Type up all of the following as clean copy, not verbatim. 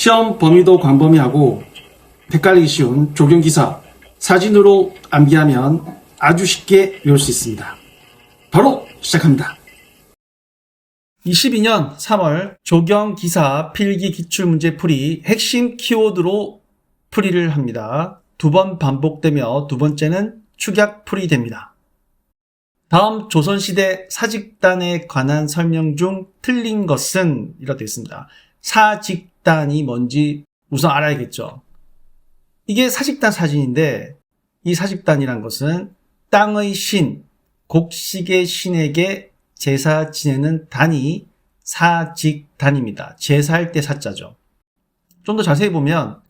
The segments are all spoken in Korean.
시험 범위도 광범위하고 헷갈리기 쉬운 조경기사 사진으로 암기하면 아주 쉽게 외울 수 있습니다. 바로 시작합니다. 22년 3월 조경기사 필기 기출문제 풀이 핵심 키워드로 풀이를 합니다. 2번 반복되며 두 번째는 축약 풀이 됩니다. 다음 조선시대 사직단에 관한 설명 중 틀린 것은 이렇게 되어 있습니다. 사직단이 뭔지 우선 알아야겠죠. 이게 사직단 사진인데 이 사직단이란 것은 땅의 신, 곡식의 신에게 제사 지내는 단이 사직단입니다. 제사할 때 사자죠. 좀 더 자세히 보면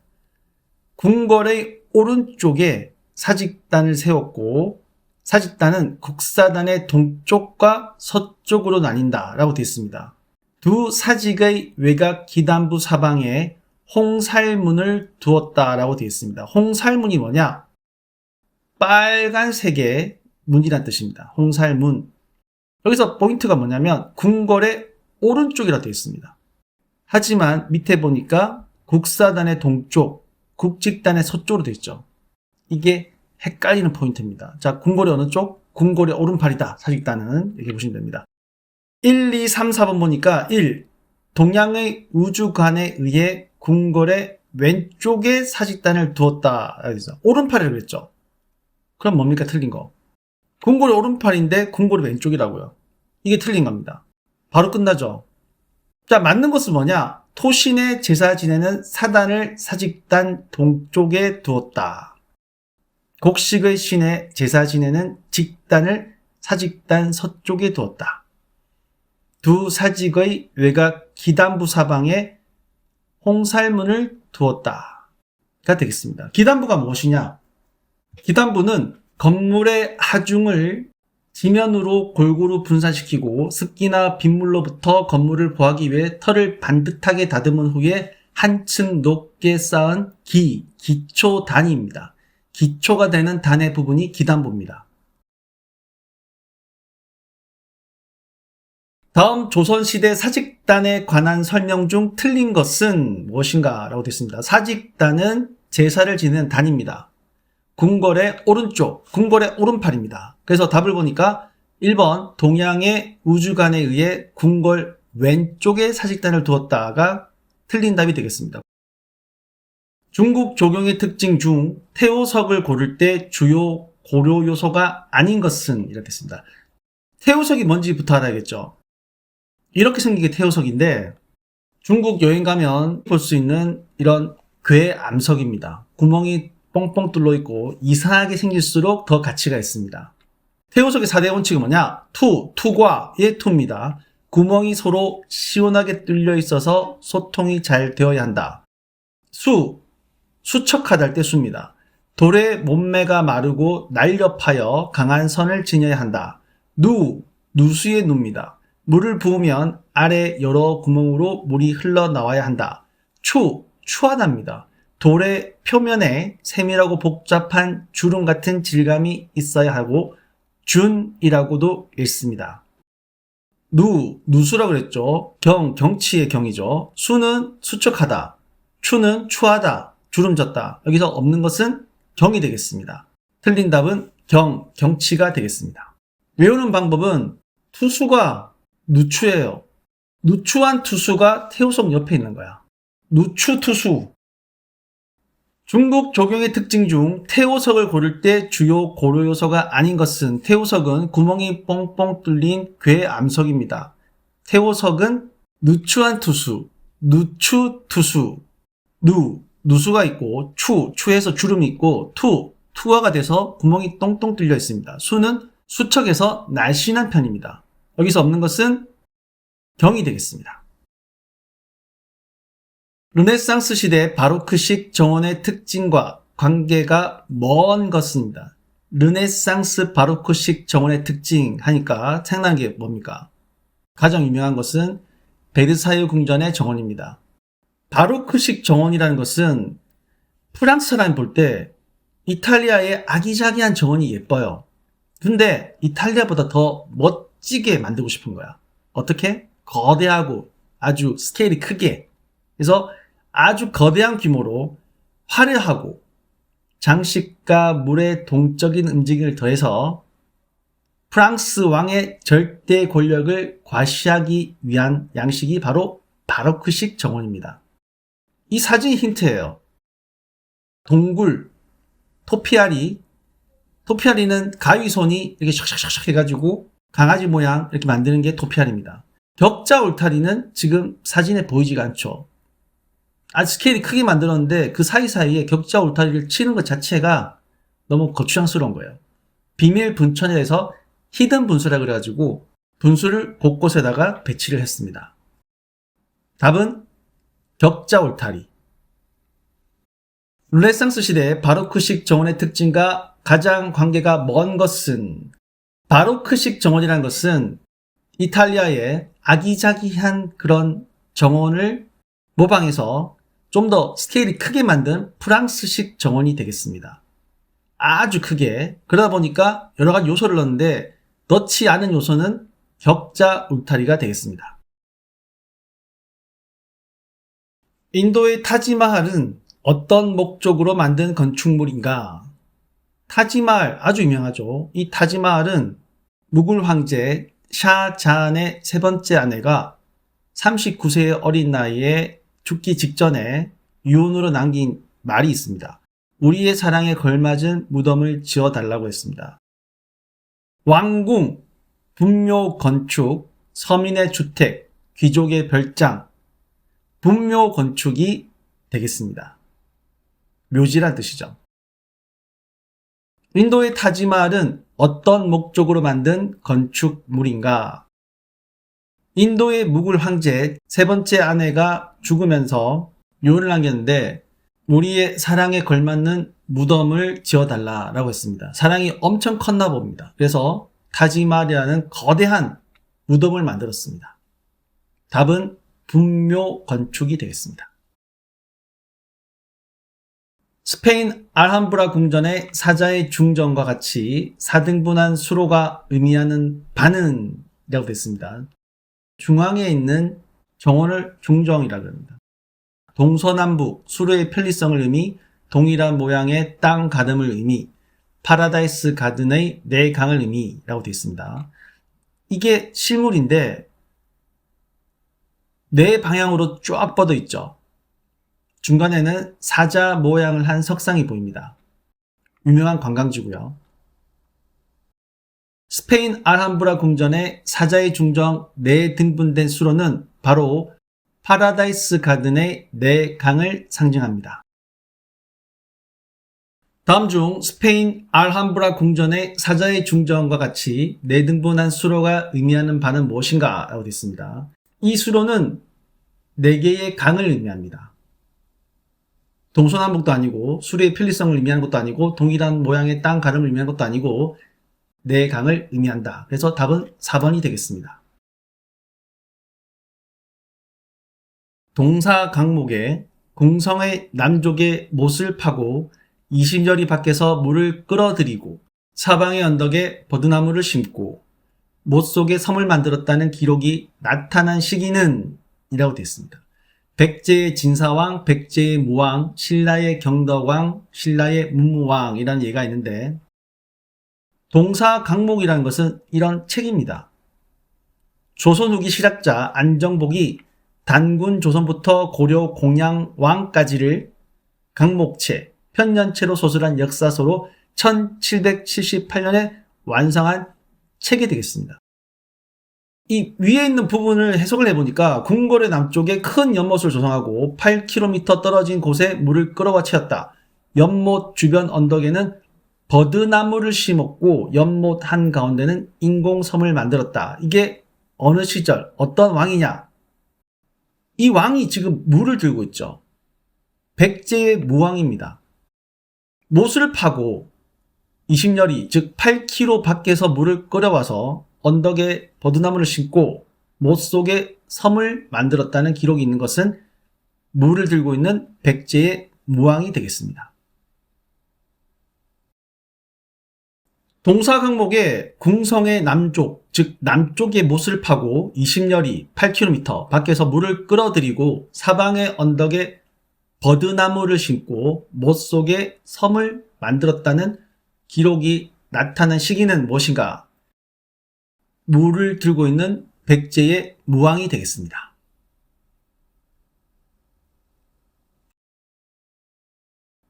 궁궐의 오른쪽에 사직단을 세웠고 사직단은 국사단의 동쪽과 서쪽으로 나뉜다라고 되어 있습니다. 두 사직의 외곽 기단부 사방에 홍살문을 두었다라고 되어 있습니다. 홍살문이 뭐냐? 빨간색의 문이란 뜻입니다. 홍살문. 여기서 포인트가 뭐냐면 궁궐의 오른쪽이라 되어 있습니다. 하지만 밑에 보니까 국사단의 동쪽, 국직단의 서쪽으로 되어 있죠. 이게 헷갈리는 포인트입니다. 자, 궁궐의 어느 쪽? 궁궐의 오른팔이다. 사직단은 이렇게 보시면 됩니다. 1, 2, 3, 4번 보니까 1. 동양의 우주관에 의해 궁궐의 왼쪽에 사직단을 두었다. 오른팔이라고 했죠. 그럼 뭡니까? 틀린 거. 궁궐의 오른팔인데 궁궐의 왼쪽이라고요. 이게 틀린 겁니다. 바로 끝나죠. 자, 맞는 것은 뭐냐? 토신의 제사 지내는 사단을 사직단 동쪽에 두었다. 곡식의 신의 제사 지내는 직단을 사직단 서쪽에 두었다. 두 사직의 외곽 기단부 사방에 홍살문을 두었다가 되겠습니다. 기단부가 무엇이냐? 기단부는 건물의 하중을 지면으로 골고루 분산시키고 습기나 빗물로부터 건물을 보호하기 위해 털을 반듯하게 다듬은 후에 한층 높게 쌓은 기초 단위입니다. 기초가 되는 단의 부분이 기단부입니다. 다음 조선시대 사직단에 관한 설명 중 틀린 것은 무엇인가? 라고 되어 있습니다. 사직단은 제사를 지내는 단입니다. 궁궐의 오른쪽, 궁궐의 오른팔입니다. 그래서 답을 보니까 1번 동양의 우주관에 의해 궁궐 왼쪽에 사직단을 두었다가 틀린 답이 되겠습니다. 중국 조경의 특징 중 태호석을 고를 때 주요 고려 요소가 아닌 것은 이렇게 됐습니다. 태호석이 뭔지부터 알아야겠죠. 이렇게 생긴 게 태호석인데 중국 여행 가면 볼 수 있는 이런 괴암석입니다. 구멍이 뻥뻥 뚫려 있고 이상하게 생길수록 더 가치가 있습니다. 태호석의 4대 원칙은 뭐냐? 투과의 투입니다. 구멍이 서로 시원하게 뚫려 있어서 소통이 잘 되어야 한다. 수척하다 할 때 수입니다. 돌의 몸매가 마르고 날렵하여 강한 선을 지녀야 한다. 누수의 누입니다. 물을 부으면 아래 여러 구멍으로 물이 흘러나와야 한다. 추하답니다. 돌의 표면에 세밀하고 복잡한 주름 같은 질감이 있어야 하고 준이라고도 읽습니다. 누수라고 그랬죠. 경치의 경이죠. 수는 수척하다. 추는 추하다. 주름졌다. 여기서 없는 것은 경이 되겠습니다. 틀린 답은 경치가 되겠습니다. 외우는 방법은 투수가 누추예요. 누추한 투수가 태호석 옆에 있는 거야. 누추투수. 중국 조경의 특징 중 태호석을 고를 때 주요 고려 요소가 아닌 것은 태호석은 구멍이 뻥뻥 뚫린 괴암석입니다. 태호석은 누추한 투수, 누추투수, 누수가 있고 추에서 주름이 있고 투화가 돼서 구멍이 똥똥 뚫려 있습니다. 수는 수척해서 날씬한 편입니다. 여기서 없는 것은 경이 되겠습니다. 르네상스 시대 바로크식 정원의 특징과 관계가 먼 것입니다. 르네상스 바로크식 정원의 특징 하니까 생각나는 게 뭡니까? 가장 유명한 것은 베르사유 궁전의 정원입니다. 바로크식 정원이라는 것은 프랑스 사람이 볼 때 이탈리아의 아기자기한 정원이 예뻐요. 근데 이탈리아보다 더 멋지게 만들고 싶은 거야. 어떻게? 거대하고 아주 스케일이 크게. 그래서 아주 거대한 규모로 화려하고 장식과 물의 동적인 움직임을 더해서 프랑스 왕의 절대 권력을 과시하기 위한 양식이 바로 바로크식 정원입니다. 이 사진이 힌트예요. 동굴, 토피아리는 가위손이 이렇게 샥샥샥 해가지고 강아지 모양 이렇게 만드는 게 토피아리입니다. 격자 울타리는 지금 사진에 보이지가 않죠. 아주 스케일이 크게 만들었는데 그 사이사이에 격자 울타리를 치는 것 자체가 너무 거추장스러운 거예요. 비밀 분천에서 히든 분수라 그래가지고 분수를 곳곳에다가 배치를 했습니다. 답은 격자 울타리. 르네상스 시대 바로크식 정원의 특징과 가장 관계가 먼 것은, 바로크식 정원이라는 것은 이탈리아의 아기자기한 그런 정원을 모방해서 좀 더 스케일이 크게 만든 프랑스식 정원이 되겠습니다. 아주 크게. 그러다 보니까 여러 가지 요소를 넣었는데 넣지 않은 요소는 격자 울타리가 되겠습니다. 인도의 타지마할은 어떤 목적으로 만든 건축물인가? 타지마할 아주 유명하죠. 이 타지마할은 무굴 황제 샤자한의 세 번째 아내가 39세의 어린 나이에 죽기 직전에 유언으로 남긴 말이 있습니다. 우리의 사랑에 걸맞은 무덤을 지어달라고 했습니다. 왕궁, 분묘 건축, 서민의 주택, 귀족의 별장, 분묘 건축이 되겠습니다. 묘지란 뜻이죠. 인도의 타지마할은 어떤 목적으로 만든 건축물인가? 인도의 무굴 황제 세 번째 아내가 죽으면서 유언을 남겼는데 우리의 사랑에 걸맞는 무덤을 지어달라고 했습니다. 사랑이 엄청 컸나 봅니다. 그래서 타지마할이라는 거대한 무덤을 만들었습니다. 답은 분묘 건축이 되겠습니다. 스페인 알함브라 궁전의 사자의 중정과 같이 4등분한 수로가 의미하는 반은 이라고 됐습니다. 중앙에 있는 정원을 중정이라고 합니다. 동서남북 수로의 편리성을 의미, 동일한 모양의 땅 가름을 의미, 파라다이스 가든의 네 강을 의미라고 되어 있습니다. 이게 실물인데 네 방향으로 쫙 뻗어 있죠. 중간에는 사자 모양을 한 석상이 보입니다. 유명한 관광지고요. 스페인 알함브라 궁전의 사자의 중정 4등분된 수로는 바로 파라다이스 가든의 4강을 상징합니다. 다음 중 스페인 알함브라 궁전의 사자의 중정과 같이 4등분한 수로가 의미하는 바는 무엇인가? 라고 되어 있습니다. 이 수로는 4개의 강을 의미합니다. 동서남북도 아니고 수로의 편리성을 의미하는 것도 아니고 동일한 모양의 땅 가름을 의미하는 것도 아니고 네 강을 의미한다. 그래서 답은 4번이 되겠습니다. 동사 강목에 궁성의 남쪽에 못을 파고 20열이 밖에서 물을 끌어들이고 사방의 언덕에 버드나무를 심고 못 속에 섬을 만들었다는 기록이 나타난 시기는 이라고 되어 있습니다. 백제의 진사왕, 백제의 무왕, 신라의 경덕왕, 신라의 문무왕이라는 예가 있는데 동사 강목이라는 것은 이런 책입니다. 조선 후기 실학자 안정복이 단군 조선부터 고려 공양 왕까지를 강목체, 편년체로 소설한 역사서로 1778년에 완성한 책이 되겠습니다. 이 위에 있는 부분을 해석을 해보니까 궁궐의 남쪽에 큰 연못을 조성하고 8km 떨어진 곳에 물을 끌어와 채웠다. 연못 주변 언덕에는 버드나무를 심었고 연못 한가운데는 인공섬을 만들었다. 이게 어느 시절 어떤 왕이냐? 이 왕이 지금 물을 들고 있죠. 백제의 무왕입니다. 못을 파고 20열이 즉 8km 밖에서 물을 끌어와서 언덕에 버드나무를 심고 못 속에 섬을 만들었다는 기록이 있는 것은 물을 들고 있는 백제의 무왕이 되겠습니다. 동사 강목에 궁성의 남쪽, 즉 남쪽에 못을 파고 20열이 8km 밖에서 물을 끌어들이고 사방의 언덕에 버드나무를 심고 못 속에 섬을 만들었다는 기록이 나타난 시기는 무엇인가? 물을 들고 있는 백제의 무왕이 되겠습니다.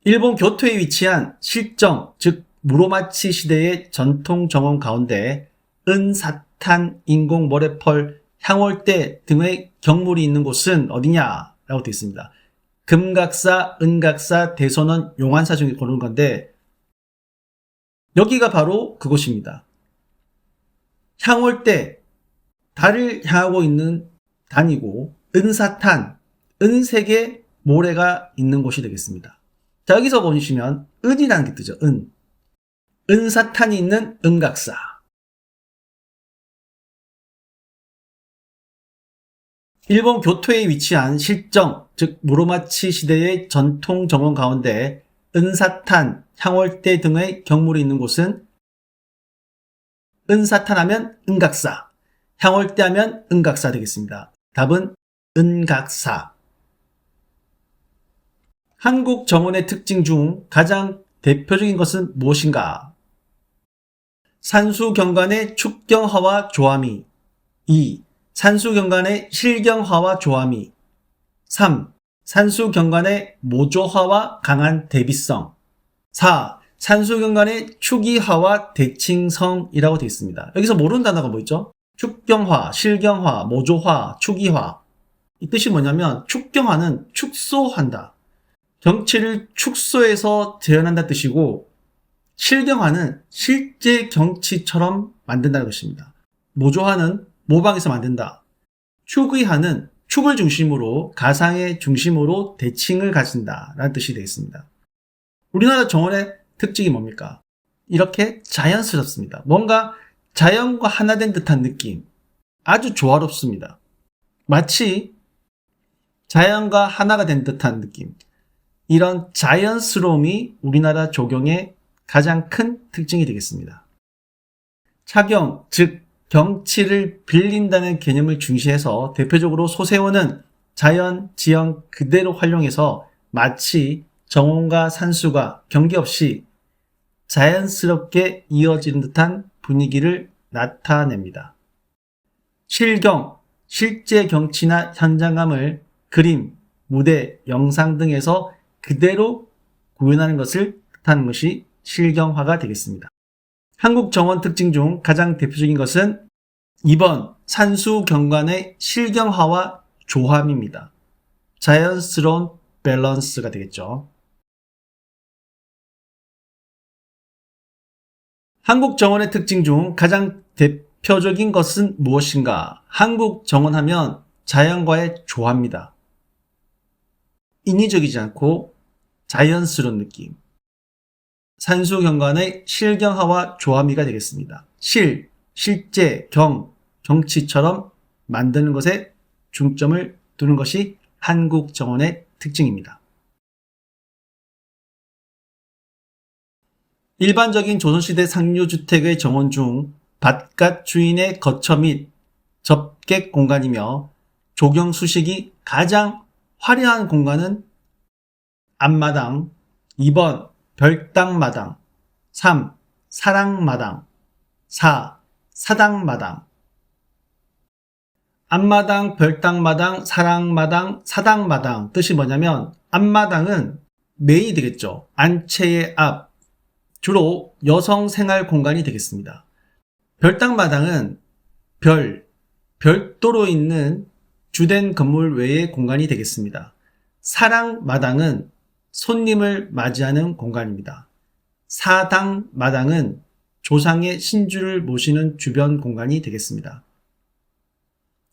일본 교토에 위치한 실정, 즉 무로마치 시대의 전통 정원 가운데 은사탄, 인공 모래펄, 향월대 등의 경물이 있는 곳은 어디냐? 라고 되어 있습니다. 금각사, 은각사, 대선원, 용환사 중에 고르는 건데 여기가 바로 그곳입니다. 향월대, 달을 향하고 있는 단이고 은사탄, 은색의 모래가 있는 곳이 되겠습니다. 자, 여기서 보시면 은이라는 게 뜨죠. 은. 은사탄이 있는 은각사. 일본 교토에 위치한 실정, 즉 무로마치 시대의 전통 정원 가운데 은사탄, 향월대 등의 경물이 있는 곳은 은사탄 하면 은각사, 향월대 하면 은각사 되겠습니다. 답은 은각사. 한국 정원의 특징 중 가장 대표적인 것은 무엇인가? 산수경관의 축경화와 조화미. 2. 산수경관의 실경화와 조화미. 3. 산수경관의 모조화와 강한 대비성. 4. 산수경관의 축이화와 대칭성이라고 되어 있습니다. 여기서 모르는 단어가 뭐 있죠? 축경화, 실경화, 모조화, 축이화. 이 뜻이 뭐냐면 축경화는 축소한다. 경치를 축소해서 재현한다는 뜻이고 실경화는 실제 경치처럼 만든다는 것입니다. 모조화는 모방해서 만든다. 축의화는 축을 중심으로 가상의 중심으로 대칭을 가진다 라는 뜻이 되겠습니다. 우리나라 정원의 특징이 뭡니까? 이렇게 자연스럽습니다. 뭔가 자연과 하나 된 듯한 느낌. 아주 조화롭습니다. 마치 자연과 하나가 된 듯한 느낌. 이런 자연스러움이 우리나라 조경의 가장 큰 특징이 되겠습니다. 차경, 즉 경치를 빌린다는 개념을 중시해서 대표적으로 소세원은 자연, 지형 그대로 활용해서 마치 정원과 산수가 경계없이 자연스럽게 이어지는 듯한 분위기를 나타냅니다. 실경, 실제 경치나 현장감을 그림, 무대, 영상 등에서 그대로 구현하는 것을 뜻하는 것이 실경화가 되겠습니다. 한국 정원 특징 중 가장 대표적인 것은 2번 산수경관의 실경화와 조함입니다. 자연스러운 밸런스가 되겠죠. 한국 정원의 특징 중 가장 대표적인 것은 무엇인가? 한국 정원하면 자연과의 조화입니다. 인위적이지 않고 자연스러운 느낌. 산수경관의 실경화와 조화미가 되겠습니다. 실제, 경치처럼 만드는 것에 중점을 두는 것이 한국 정원의 특징입니다. 일반적인 조선시대 상류주택의 정원 중 바깥 주인의 거처 및 접객 공간이며 조경 수식이 가장 화려한 공간은 앞마당, 2번 별당마당, 3. 사랑마당, 4. 사당마당. 앞마당, 별당마당, 사랑마당, 사당마당 뜻이 뭐냐면 앞마당은 메이 되겠죠. 안채의 앞, 주로 여성 생활 공간이 되겠습니다. 별당마당은 별도로 있는 주된 건물 외의 공간이 되겠습니다. 사랑마당은 손님을 맞이하는 공간입니다. 사당마당은 조상의 신주를 모시는 주변 공간이 되겠습니다.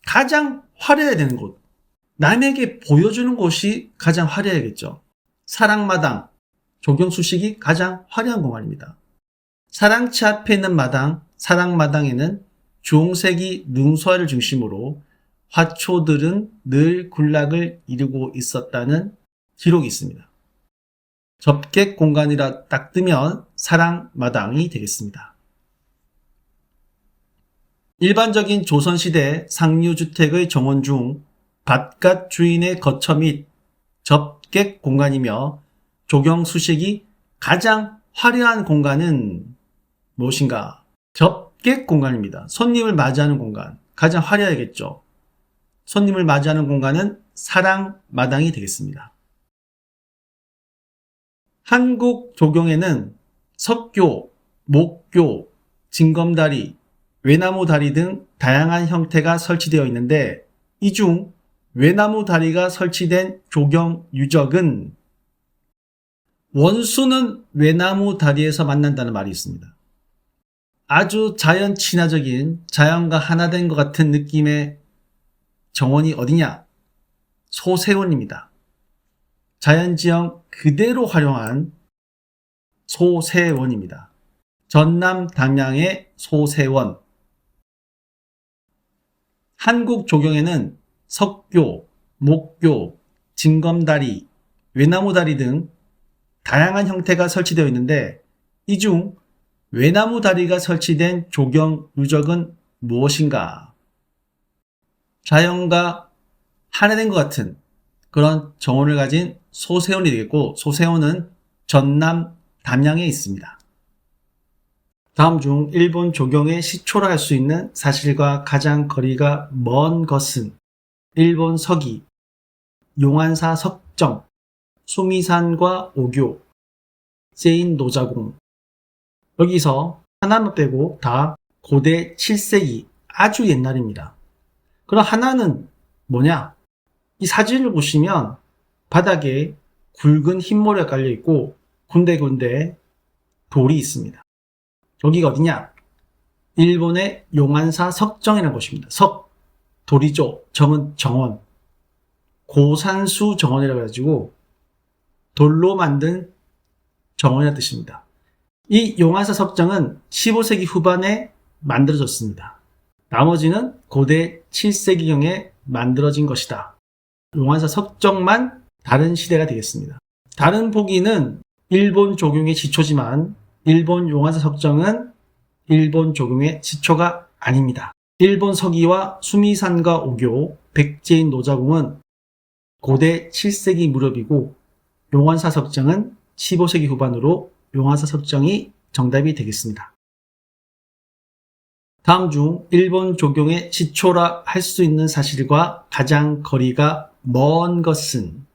가장 화려해야 되는 곳, 남에게 보여주는 곳이 가장 화려해야겠죠. 사랑마당, 조경수식이 가장 화려한 공간입니다. 사랑채 앞에 있는 마당, 사랑마당에는 주홍색이 능소화를 중심으로 화초들은 늘 군락을 이루고 있었다는 기록이 있습니다. 접객 공간이라 딱 뜨면 사랑마당이 되겠습니다. 일반적인 조선시대 상류주택의 정원 중 바깥 주인의 거처 및 접객 공간이며 조경 수식이 가장 화려한 공간은 무엇인가? 접객 공간입니다. 손님을 맞이하는 공간. 가장 화려하겠죠. 손님을 맞이하는 공간은 사랑마당이 되겠습니다. 한국 조경에는 석교, 목교, 징검다리, 외나무 다리 등 다양한 형태가 설치되어 있는데 이 중 외나무 다리가 설치된 조경 유적은 원수는 외나무 다리에서 만난다는 말이 있습니다. 아주 자연 친화적인 자연과 하나 된 것 같은 느낌의 정원이 어디냐? 소세원입니다. 자연지형 그대로 활용한 소세원입니다. 전남 담양의 소세원. 한국 조경에는 석교, 목교, 징검다리, 외나무다리 등 다양한 형태가 설치되어 있는데 이 중 외나무다리가 설치된 조경 유적은 무엇인가? 자연과 하나된 것 같은 그런 정원을 가진 소세원이 되겠고 소세원은 전남 담양에 있습니다. 다음 중 일본 조경의 시초라 할 수 있는 사실과 가장 거리가 먼 것은 일본 서기, 용안사 석정, 수미산과 오교, 세인 노자공. 여기서 하나만 빼고 다 고대 7세기 아주 옛날입니다. 그럼 하나는 뭐냐? 이 사진을 보시면 바닥에 굵은 흰모래가 깔려있고 군데군데 돌이 있습니다. 여기가 어디냐? 일본의 용안사 석정이라는 곳입니다. 석, 돌이죠. 정은 정원. 고산수 정원이라고 해가지고 돌로 만든 정원이라는 뜻입니다. 이 용안사 석정은 15세기 후반에 만들어졌습니다. 나머지는 고대 7세기경에 만들어진 것이다. 용안사 석정만 다른 시대가 되겠습니다. 다른 보기는 일본 조경의 시초지만 일본 용안사 석정은 일본 조경의 시초가 아닙니다. 일본 서기와 수미산과 오교, 백제인 노자공은 고대 7세기 무렵이고 용안사 석정은 15세기 후반으로 용안사 석정이 정답이 되겠습니다. 다음 중 일본 조경의 시초라 할 수 있는 사실과 가장 거리가 먼 것은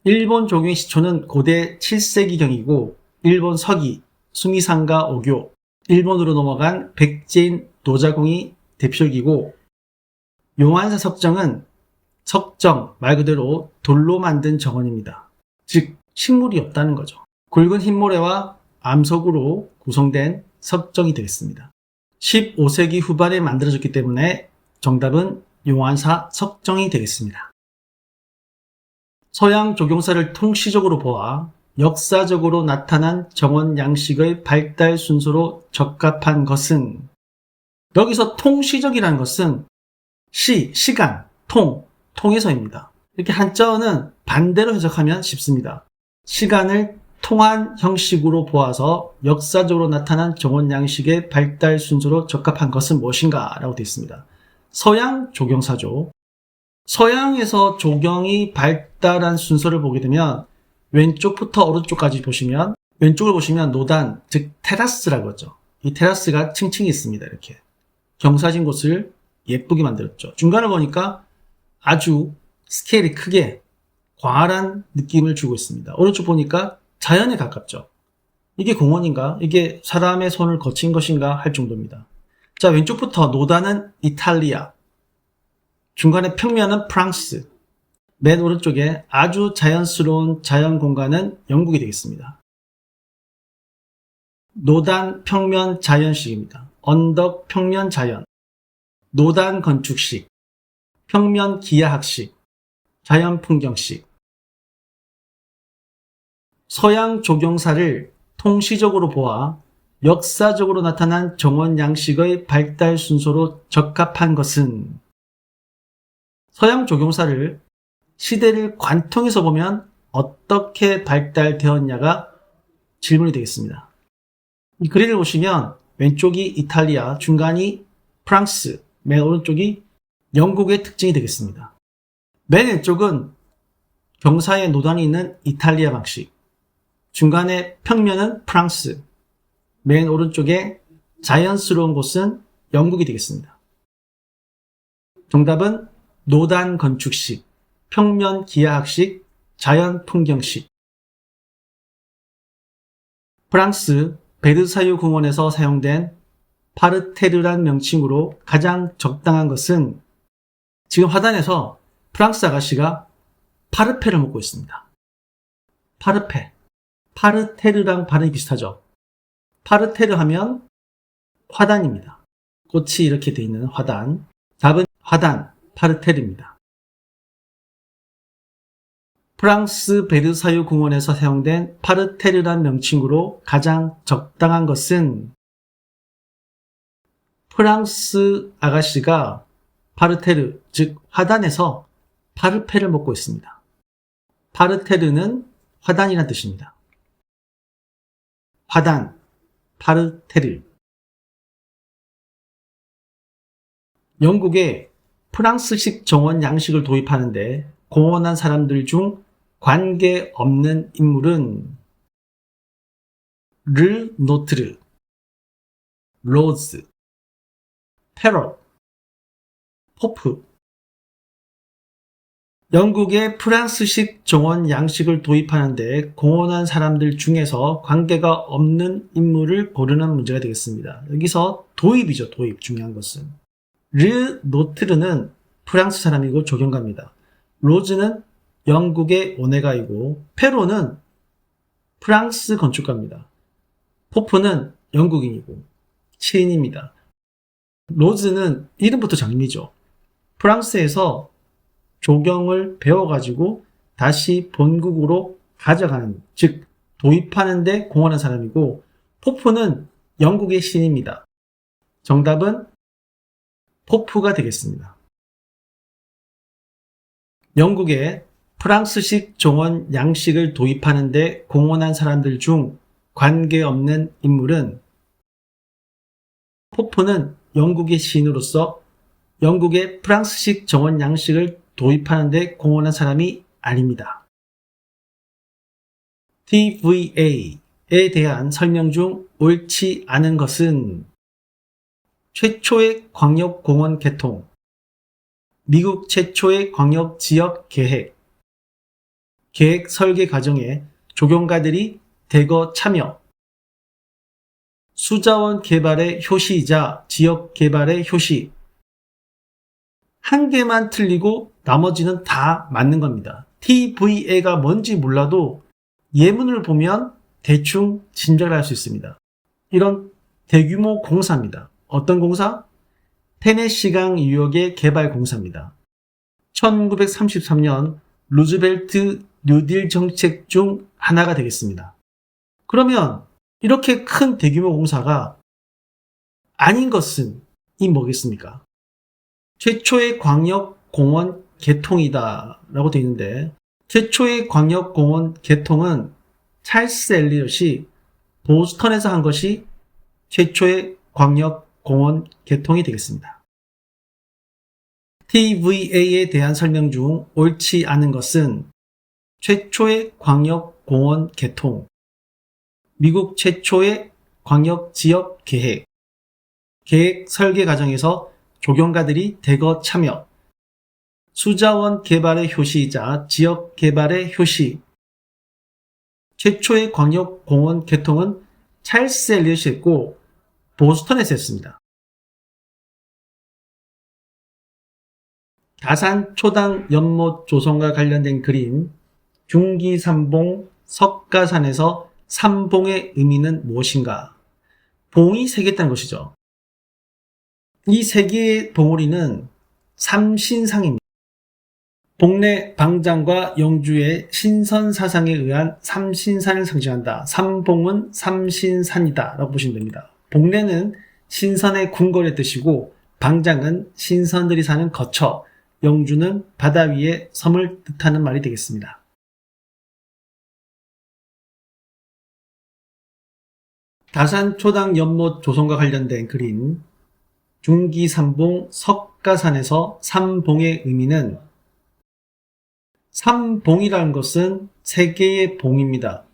일본 조경의 시초는 고대 7세기경이고 일본 서기, 수미산과 오교, 일본으로 넘어간 백제인 노자공이 대표적이고 용안사 석정은 석정 말 그대로 돌로 만든 정원입니다. 즉 식물이 없다는 거죠. 굵은 흰모래와 암석으로 구성된 석정이 되겠습니다. 15세기 후반에 만들어졌기 때문에 정답은 용안사 석정이 되겠습니다. 서양 조경사를 통시적으로 보아 역사적으로 나타난 정원 양식의 발달 순서로 적합한 것은 여기서 통시적이라는 것은 시간, 통에서입니다. 이렇게 한자어는 반대로 해석하면 쉽습니다. 시간을 통한 형식으로 보아서 역사적으로 나타난 정원 양식의 발달 순서로 적합한 것은 무엇인가? 라고 되어 있습니다. 서양 조경사죠. 서양에서 조경이 발달한 순서를 보게 되면 왼쪽부터 오른쪽까지 보시면 왼쪽을 보시면 노단, 즉 테라스라고 하죠. 이 테라스가 층층이 있습니다. 이렇게 경사진 곳을 예쁘게 만들었죠. 중간을 보니까 아주 스케일이 크게 광활한 느낌을 주고 있습니다. 오른쪽 보니까 자연에 가깝죠. 이게 공원인가? 이게 사람의 손을 거친 것인가? 할 정도입니다. 자, 왼쪽부터 노단은 이탈리아, 중간에 평면은 프랑스, 맨 오른쪽에 아주 자연스러운 자연 공간은 영국이 되겠습니다. 노단 평면 자연식입니다. 언덕 평면 자연, 노단 건축식, 평면 기하학식, 자연 풍경식. 서양 조경사를 통시적으로 보아 역사적으로 나타난 정원 양식의 발달 순서로 적합한 것은 서양 조경사를 시대를 관통해서 보면 어떻게 발달되었냐가 질문이 되겠습니다. 이 그림을 보시면 왼쪽이 이탈리아, 중간이 프랑스, 맨 오른쪽이 영국의 특징이 되겠습니다. 맨 왼쪽은 경사에 노단이 있는 이탈리아 방식, 중간에 평면은 프랑스, 맨 오른쪽에 자연스러운 곳은 영국이 되겠습니다. 정답은 노단 건축식, 평면 기하학식, 자연 풍경식. 프랑스 베르사유 궁원에서 사용된 파르테르란 명칭으로 가장 적당한 것은 지금 화단에서 프랑스 아가씨가 파르페를 먹고 있습니다. 파르페. 파르테르랑 발음이 비슷하죠. 파르테르 하면 화단입니다. 꽃이 이렇게 되어 있는 화단. 답은 화단, 파르테르입니다. 프랑스 베르사유 궁원에서 사용된 파르테르란 명칭으로 가장 적당한 것은 프랑스 아가씨가 파르테르, 즉 화단에서 파르페를 먹고 있습니다. 파르테르는 화단이라는 뜻입니다. 화단, 파르테르. 영국에 프랑스식 정원 양식을 도입하는데 공헌한 사람들 중 관계없는 인물은 르 노트르, 로즈, 페럿, 포프. 영국의 프랑스식 정원 양식을 도입하는데 공헌한 사람들 중에서 관계가 없는 인물을 고르는 문제가 되겠습니다. 여기서 도입이죠. 도입. 중요한 것은. 르 노트르는 프랑스 사람이고 조경가입니다. 로즈는 영국의 오네가이고 페로는 프랑스 건축가입니다. 포프는 영국인이고 시인입니다. 로즈는 이름부터 장미죠. 프랑스에서 조경을 배워가지고 다시 본국으로 가져가는, 즉 도입하는 데 공헌한 사람이고 포프는 영국의 시인입니다. 정답은 포프가 되겠습니다. 영국에 프랑스식 정원 양식을 도입하는 데 공헌한 사람들 중 관계없는 인물은 포프는 영국의 시인으로서 영국의 프랑스식 정원 양식을 도입하는 데 공헌한 사람이 아닙니다. TVA에 대한 설명 중 옳지 않은 것은 최초의 광역공원 개통, 미국 최초의 광역지역 계획, 계획 설계 과정에 조경가들이 대거 참여, 수자원 개발의 효시이자 지역 개발의 효시. 한 개만 틀리고 나머지는 다 맞는 겁니다. TVA가 뭔지 몰라도 예문을 보면 대충 짐작을 할 수 있습니다. 이런 대규모 공사입니다. 어떤 공사? 테네시강 유역의 개발 공사입니다. 1933년 루즈벨트 뉴딜 정책 중 하나가 되겠습니다. 그러면 이렇게 큰 대규모 공사가 아닌 것은 이 뭐겠습니까? 최초의 광역공원 개통이다 라고 되어 있는데 최초의 광역공원 개통은 찰스 엘리엇이 보스턴에서 한 것이 최초의 광역공원 개통이 되겠습니다. TVA에 대한 설명 중 옳지 않은 것은 최초의 광역공원 개통, 미국 최초의 광역지역 계획, 계획 설계 과정에서 조경가들이 대거 참여, 수자원 개발의 효시이자 지역 개발의 효시. 최초의 광역공원 개통은 찰스 엘리엇이 했고 보스턴에서 했습니다. 다산 초당 연못 조성과 관련된 그림, 중기삼봉 석가산에서 삼봉의 의미는 무엇인가? 봉이 세 개 있다는 것이죠. 이 세 개의 봉우리는 삼신상입니다. 복례 방장과 영주의 신선사상에 의한 삼신산을 상징한다. 삼봉은 삼신산이다 라고 보시면 됩니다. 복례는 신선의 궁궐의 뜻이고 방장은 신선들이 사는 거처, 영주는 바다 위의 섬을 뜻하는 말이 되겠습니다. 다산 초당 연못 조성과 관련된 그림, 중기삼봉 석가산에서 삼봉의 의미는 삼봉이라는 것은 세 개의 봉입니다.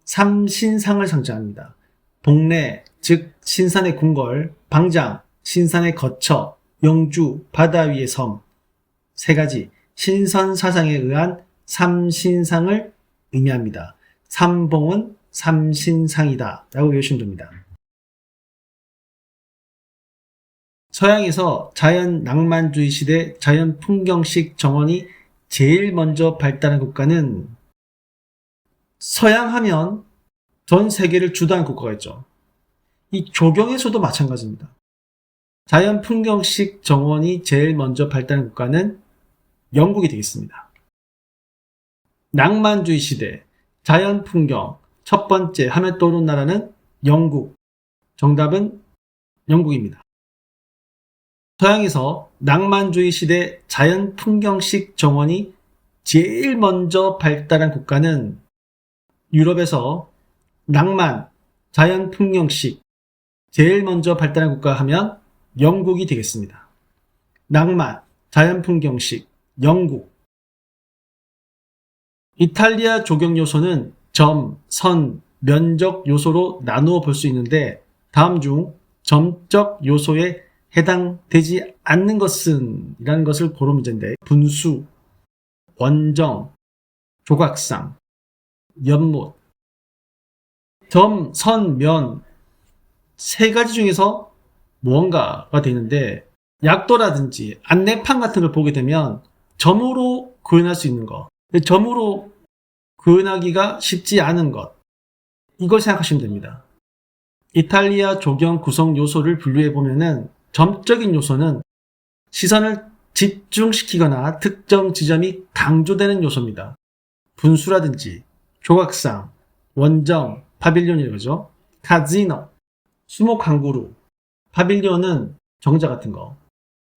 삼신상을 상징합니다. 봉래, 즉 신산의 궁궐, 방장, 신산의 거처, 영주, 바다 위의 섬, 세 가지 신선사상에 의한 삼신상을 의미합니다. 삼봉은 삼신상이다 라고 외우시면 됩니다. 서양에서 자연 낭만주의 시대 자연 풍경식 정원이 제일 먼저 발달한 국가는 서양 하면 전 세계를 주도한 국가가 있죠. 이 조경에서도 마찬가지입니다. 자연 풍경식 정원이 제일 먼저 발달한 국가는 영국이 되겠습니다. 낭만주의 시대 자연 풍경 첫 번째 하면 떠오르는 나라는 영국. 정답은 영국입니다. 서양에서 낭만주의 시대 자연 풍경식 정원이 제일 먼저 발달한 국가는 유럽에서 낭만, 자연 풍경식 제일 먼저 발달한 국가 하면 영국이 되겠습니다. 낭만, 자연 풍경식, 영국. 이탈리아 조경 요소는 점, 선, 면적 요소로 나누어 볼 수 있는데 다음 중 점적 요소에 해당되지 않는 것은 이라는 것을 고른 문제인데 분수, 원정, 조각상, 연못. 점, 선, 면 세 가지 중에서 무언가가 되는데 약도라든지 안내판 같은 걸 보게 되면 점으로 구현할 수 있는 것, 점으로 구현하기가 쉽지 않은 것, 이걸 생각하시면 됩니다. 이탈리아 조경 구성 요소를 분류해 보면은 점적인 요소는 시선을 집중시키거나 특정 지점이 강조되는 요소입니다. 분수라든지 조각상, 원정, 파빌리온이라고 하죠. 카지노, 수목항구루, 파빌리온은 정자 같은 거,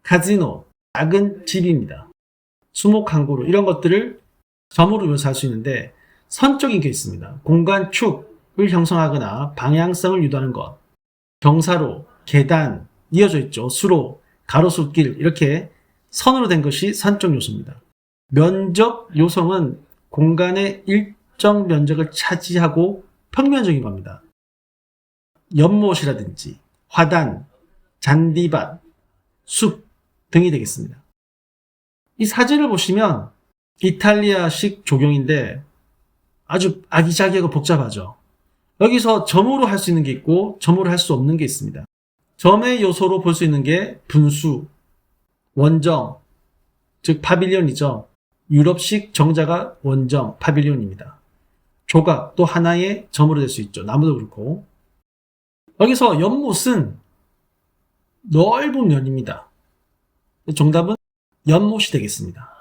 카지노, 작은 집입니다. 수목항구루 이런 것들을 점으로 묘사할 수 있는데 선적인 게 있습니다. 공간축을 형성하거나 방향성을 유도하는 것, 경사로, 계단, 이어져 있죠. 수로, 가로수길 이렇게 선으로 된 것이 선적 요소입니다. 면적 요성은 공간의 일정 면적을 차지하고 평면적인 겁니다. 연못이라든지 화단, 잔디밭, 숲 등이 되겠습니다. 이 사진을 보시면 이탈리아식 조경인데 아주 아기자기하고 복잡하죠. 여기서 점으로 할 수 있는 게 있고 점으로 할 수 없는 게 있습니다. 점의 요소로 볼 수 있는 게 분수, 원정, 즉 파빌리온이죠. 유럽식 정자가 원정, 파빌리온입니다. 조각 또 하나의 점으로 될 수 있죠. 나무도 그렇고. 여기서 연못은 넓은 면입니다. 정답은 연못이 되겠습니다.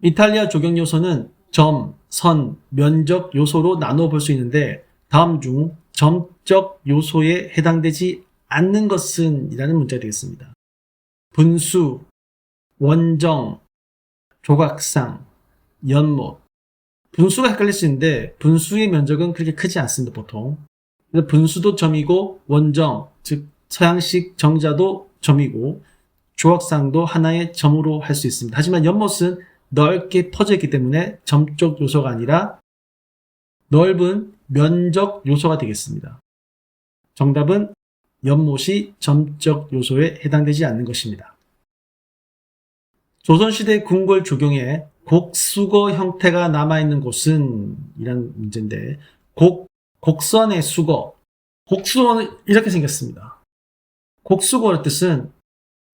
이탈리아 조경 요소는 점, 선, 면적 요소로 나누어 볼 수 있는데 다음 중 점적 요소에 해당되지 않는 것은 이라는 문제가 되겠습니다. 분수, 원정, 조각상, 연못. 분수가 헷갈릴 수 있는데 분수의 면적은 그렇게 크지 않습니다. 보통. 분수도 점이고 원정, 즉 서양식 정자도 점이고 조각상도 하나의 점으로 할 수 있습니다. 하지만 연못은 넓게 퍼져 있기 때문에 점적 요소가 아니라 넓은 면적 요소가 되겠습니다. 정답은 연못이 점적 요소에 해당되지 않는 것입니다. 조선시대 궁궐 조경에 곡수거 형태가 남아있는 곳은 이란 문제인데 곡선의 수거, 곡수거는 이렇게 생겼습니다. 곡수거의 뜻은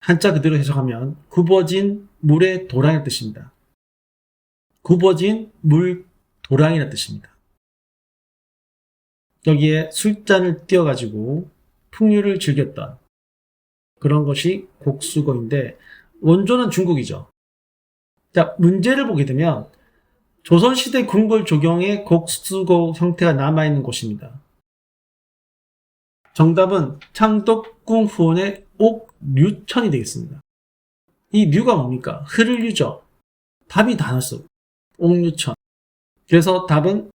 한자 그대로 해석하면 굽어진 물의 도랑이라는 뜻입니다. 굽어진 물 도랑이라는 뜻입니다. 여기에 술잔을 띄워가지고 풍류를 즐겼던 그런 것이 곡수거인데 원조는 중국이죠. 자, 문제를 보게 되면 조선시대 궁궐 조경에 곡수거 형태가 남아있는 곳입니다. 정답은 창덕궁 후원의 옥류천이 되겠습니다. 이 류가 뭡니까? 흐를 류죠. 답이 다 나왔어. 옥류천. 그래서 답은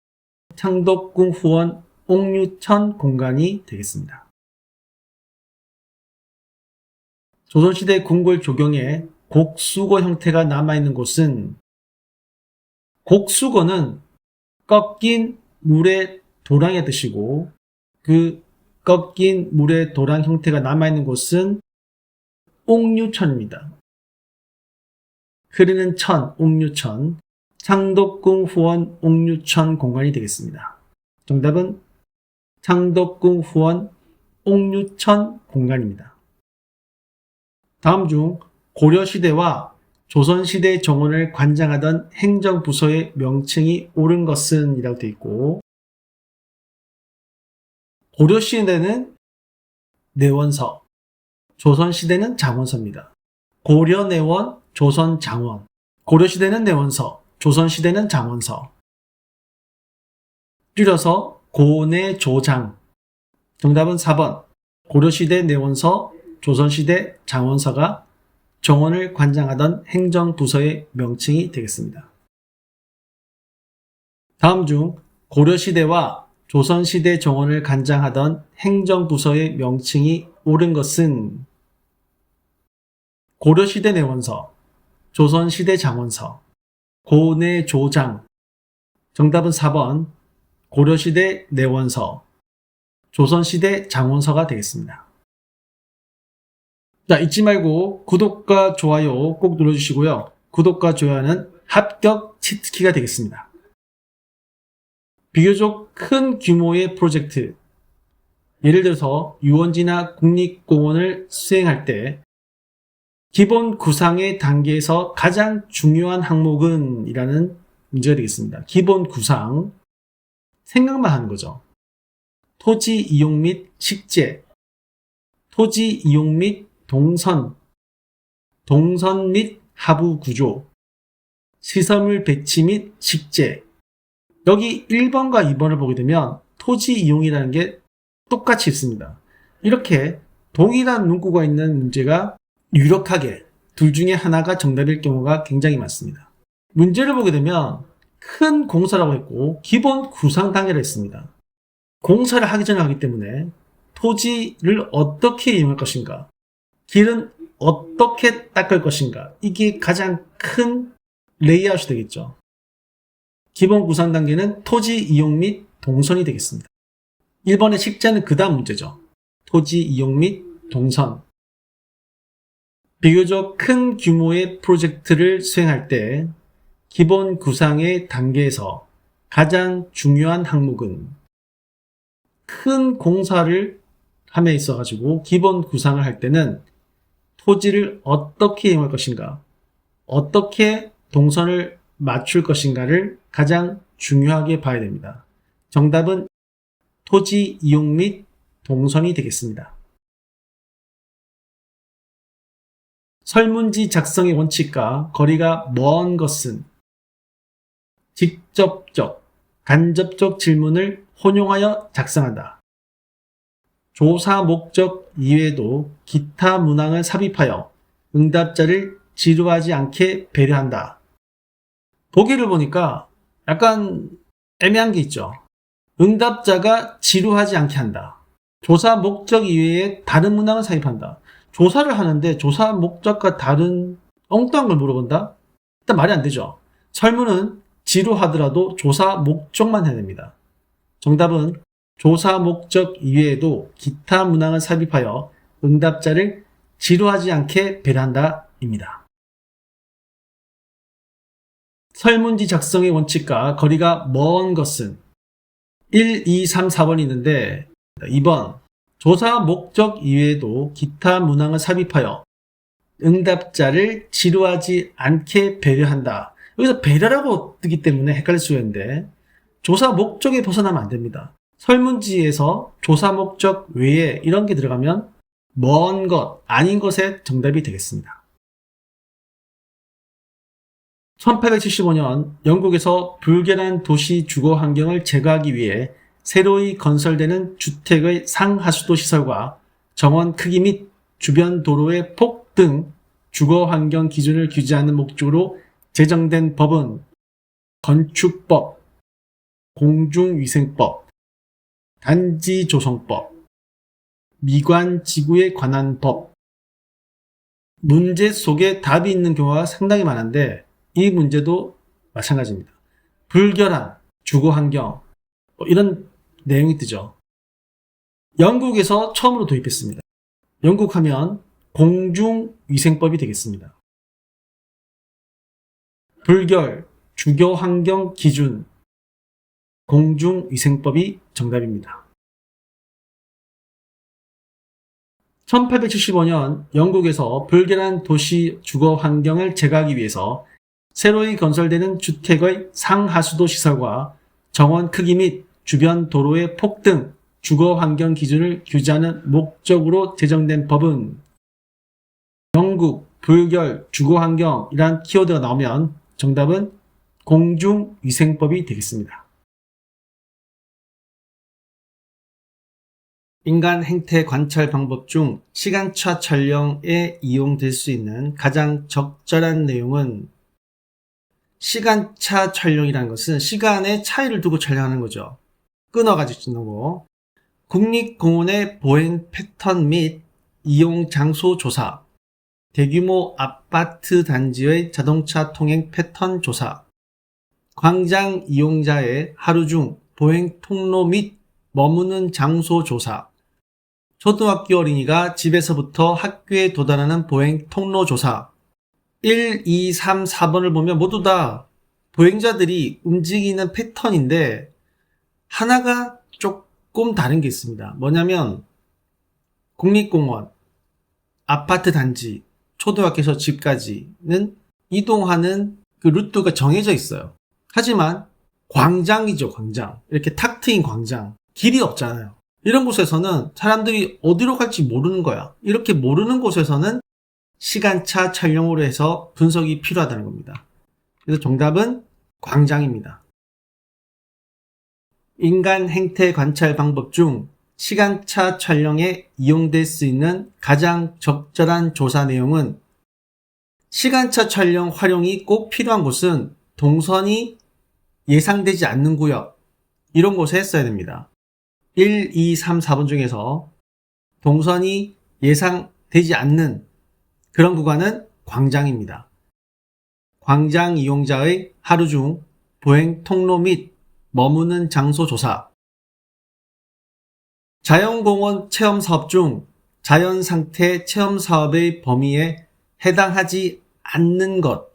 창덕궁 후원 옥류천 공간이 되겠습니다. 조선시대 궁궐 조경에 곡수거 형태가 남아있는 곳은 곡수거는 꺾인 물의 도랑의 뜻이고 그 꺾인 물의 도랑 형태가 남아있는 곳은 옥류천입니다. 흐르는 천, 옥류천, 창덕궁 후원 옥류천 공간이 되겠습니다. 정답은 창덕궁 후원 옥류천 공간입니다. 다음 중 고려시대와 조선시대 정원을 관장하던 행정부서의 명칭이 옳은 것은 이라고 되어 있고 고려시대는 내원서, 조선시대는 장원서입니다. 고려내원, 조선장원. 고려시대는 내원서, 조선시대는 장원서. 줄여서 고내조장. 정답은 4번. 고려시대 내원서, 조선시대 장원서가 정원을 관장하던 행정부서의 명칭이 되겠습니다. 다음 중 고려시대와 조선시대 정원을 관장하던 행정부서의 명칭이 옳은 것은 고려시대 내원서, 조선시대 장원서, 고내조장. 정답은 4번. 고려시대 내원서, 조선시대 장원서가 되겠습니다. 자, 잊지 말고 구독과 좋아요 꼭 눌러주시고요. 구독과 좋아요는 합격 치트키가 되겠습니다. 비교적 큰 규모의 프로젝트, 예를 들어서 유원지나 국립공원을 수행할 때 기본 구상의 단계에서 가장 중요한 항목은 이라는 문제가 되겠습니다. 기본 구상, 생각만 하는 거죠. 토지 이용 및 식재, 토지 이용 및 동선, 동선 및 하부 구조, 시설물 배치 및 식재. 여기 1번과 2번을 보게 되면 토지 이용이라는 게 똑같이 있습니다. 이렇게 동일한 문구가 있는 문제가 유력하게 둘 중에 하나가 정답일 경우가 굉장히 많습니다. 문제를 보게 되면 큰 공사라고 했고 기본 구상 단계를 했습니다. 공사를 하기 전에 하기 때문에 토지를 어떻게 이용할 것인가, 길은 어떻게 닦을 것인가, 이게 가장 큰 레이아웃이 되겠죠. 기본 구상 단계는 토지 이용 및 동선이 되겠습니다. 1번의 식재는 그 다음 문제죠. 토지 이용 및 동선. 비교적 큰 규모의 프로젝트를 수행할 때 기본 구상의 단계에서 가장 중요한 항목은 큰 공사를 함에 있어 가지고 기본 구상을 할 때는 토지를 어떻게 이용할 것인가, 어떻게 동선을 맞출 것인가를 가장 중요하게 봐야 됩니다. 정답은 토지 이용 및 동선이 되겠습니다. 설문지 작성의 원칙과 거리가 먼 것은 직접적, 간접적 질문을 혼용하여 작성한다. 조사 목적 이외에도 기타 문항을 삽입하여 응답자를 지루하지 않게 배려한다. 보기를 보니까 약간 애매한 게 있죠. 응답자가 지루하지 않게 한다. 조사 목적 이외에 다른 문항을 삽입한다. 조사를 하는데 조사 목적과 다른 엉뚱한 걸 물어본다? 일단 말이 안 되죠. 설문은 지루하더라도 조사 목적만 해야 됩니다. 정답은 조사 목적 이외에도 기타 문항을 삽입하여 응답자를 지루하지 않게 배려한다 입니다. 설문지 작성의 원칙과 거리가 먼 것은 1, 2, 3, 4번이 있는데 2번 조사 목적 이외에도 기타 문항을 삽입하여 응답자를 지루하지 않게 배려한다. 여기서 배려라고 뜨기 때문에 헷갈릴 수가 있는데 조사 목적에 벗어나면 안 됩니다. 설문지에서 조사 목적 외에 이런 게 들어가면 먼 것, 아닌 것의 정답이 되겠습니다. 1875년 영국에서 불결한 도시 주거 환경을 제거하기 위해 새로이 건설되는 주택의 상하수도 시설과 정원 크기 및 주변 도로의 폭 등 주거 환경 기준을 규제하는 목적으로 제정된 법은 건축법, 공중위생법, 단지조성법, 미관지구에 관한 법, 문제 속에 답이 있는 경우가 상당히 많은데 이 문제도 마찬가지입니다. 불결한 주거환경 이런 내용이 뜨죠. 영국에서 처음으로 도입했습니다. 영국 하면 공중위생법이 되겠습니다. 불결 주거환경 기준 공중위생법이 정답입니다. 1875년 영국에서 불결한 도시 주거환경을 제거하기 위해서 새로이 건설되는 주택의 상하수도 시설과 정원 크기 및 주변 도로의 폭등, 주거환경 기준을 규제하는 목적으로 제정된 법은 영국, 불결, 주거환경이란 키워드가 나오면 정답은 공중위생법이 되겠습니다. 인간 행태 관찰 방법 중 시간차 촬영에 이용될 수 있는 가장 적절한 내용은 시간차 촬영이라는 것은 시간에 차이를 두고 촬영하는 거죠. 끊어가지고 찍는 거. 국립공원의 보행 패턴 및 이용 장소 조사, 대규모 아파트 단지의 자동차 통행 패턴 조사, 광장 이용자의 하루 중 보행 통로 및 머무는 장소 조사, 초등학교 어린이가 집에서부터 학교에 도달하는 보행 통로 조사. 1, 2, 3, 4번을 보면 모두 다 보행자들이 움직이는 패턴인데 하나가 조금 다른 게 있습니다. 뭐냐면 국립공원, 아파트 단지, 초등학교에서 집까지는 이동하는 그 루트가 정해져 있어요. 하지만 광장이죠, 광장. 이렇게 탁 트인 광장. 길이 없잖아요. 이런 곳에서는 사람들이 어디로 갈지 모르는 거야. 이렇게 모르는 곳에서는 시간차 촬영으로 해서 분석이 필요하다는 겁니다. 그래서 정답은 광장입니다. 인간 행태 관찰 방법 중 시간차 촬영에 이용될 수 있는 가장 적절한 조사 내용은 시간차 촬영 활용이 꼭 필요한 곳은 동선이 예상되지 않는 구역, 이런 곳에 써야 됩니다. 1, 2, 3, 4번 중에서 동선이 예상되지 않는 그런 구간은 광장입니다. 광장 이용자의 하루 중 보행 통로 및 머무는 장소 조사. 자연공원 체험 사업 중 자연상태 체험 사업의 범위에 해당하지 않는 것.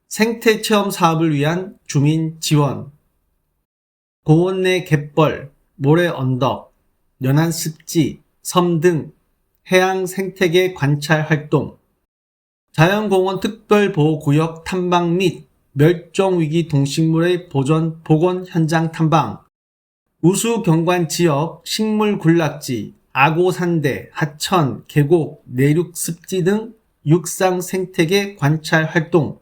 생태 체험 사업을 위한 주민 지원. 공원 내 갯벌, 모래 언덕, 연안 습지, 섬 등 해양 생태계 관찰 활동, 자연공원 특별보호구역 탐방 및 멸종위기 동식물의 복원 현장 탐방, 우수경관지역 식물 군락지, 아고산대, 하천, 계곡, 내륙 습지 등 육상 생태계 관찰 활동.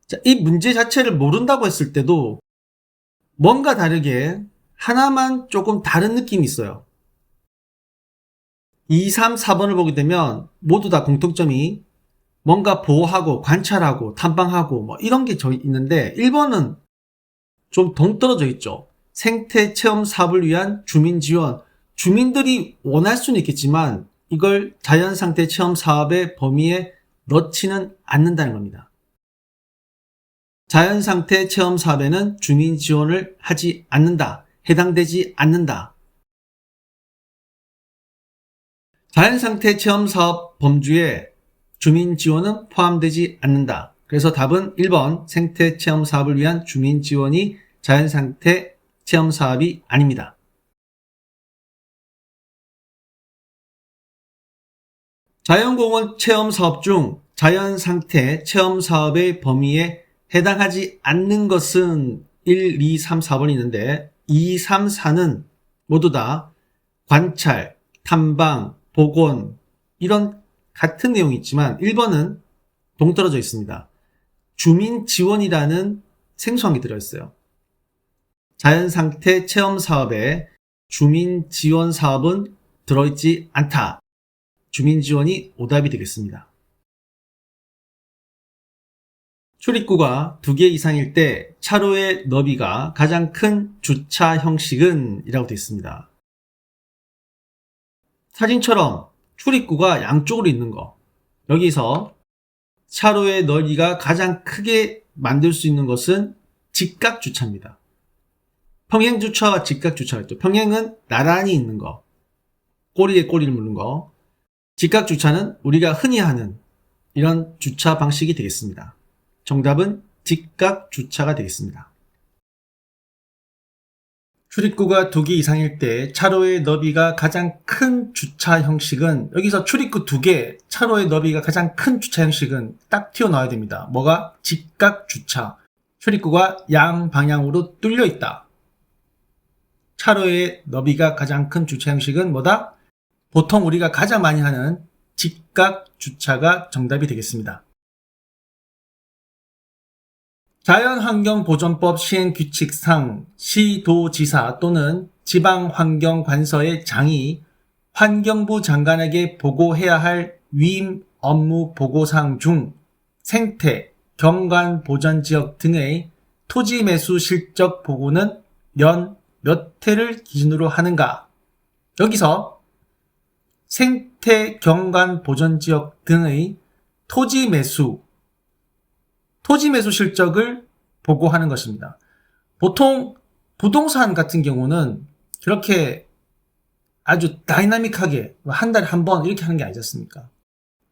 자, 이 문제 자체를 모른다고 했을 때도 뭔가 다르게 하나만 조금 다른 느낌이 있어요. 2, 3, 4번을 보게 되면 모두 다 공통점이 뭔가 보호하고 관찰하고 탐방하고 뭐 이런 게 있는데 1번은 좀 동떨어져 있죠. 생태 체험 사업을 위한 주민 지원. 주민들이 원할 수는 있겠지만 이걸 자연상태 체험 사업의 범위에 넣지는 않는다는 겁니다. 자연상태 체험 사업에는 주민 지원을 하지 않는다. 해당되지 않는다. 자연상태 체험 사업 범주에 주민 지원은 포함되지 않는다. 그래서 답은 1번 생태 체험 사업을 위한 주민 지원이 자연상태 체험 사업이 아닙니다. 자연공원 체험 사업 중 자연상태 체험 사업의 범위에 해당하지 않는 것은 1, 2, 3, 4번이 있는데 2, 3, 4는 모두 다 관찰, 탐방, 복원 이런 같은 내용이 있지만 1번은 동떨어져 있습니다. 주민 지원이라는 생소한 게 들어있어요. 자연상태 체험 사업에 주민 지원 사업은 들어있지 않다. 주민 지원이 오답이 되겠습니다. 출입구가 2개 이상일 때 차로의 너비가 가장 큰 주차 형식은? 이라고 되어 있습니다. 사진처럼 출입구가 양쪽으로 있는 거. 여기서 차로의 넓이가 가장 크게 만들 수 있는 것은 직각주차입니다. 평행주차와 직각주차가 있죠. 평행은 나란히 있는 거. 꼬리에 꼬리를 물는 거. 직각주차는 우리가 흔히 하는 이런 주차 방식이 되겠습니다. 정답은 직각주차가 되겠습니다. 출입구가 2개 이상일 때 차로의 너비가 가장 큰 주차 형식은, 여기서 출입구 2개, 차로의 너비가 가장 큰 주차 형식은 딱 튀어나와야 됩니다. 뭐가? 직각주차. 출입구가 양방향으로 뚫려 있다. 차로의 너비가 가장 큰 주차 형식은 뭐다? 보통 우리가 가장 많이 하는 직각주차가 정답이 되겠습니다. 자연환경보전법 시행규칙상 시도지사 또는 지방환경관서의 장이 환경부 장관에게 보고해야 할 위임 업무 보고사항 중 생태, 경관 보전지역 등의 토지 매수 실적 보고는 연 몇 회를 기준으로 하는가? 여기서 생태, 경관 보전지역 등의 토지 매수 실적을 보고하는 것입니다. 보통 부동산 같은 경우는 그렇게 아주 다이나믹하게 한 달에 한 번 이렇게 하는 게 아니지 않습니까?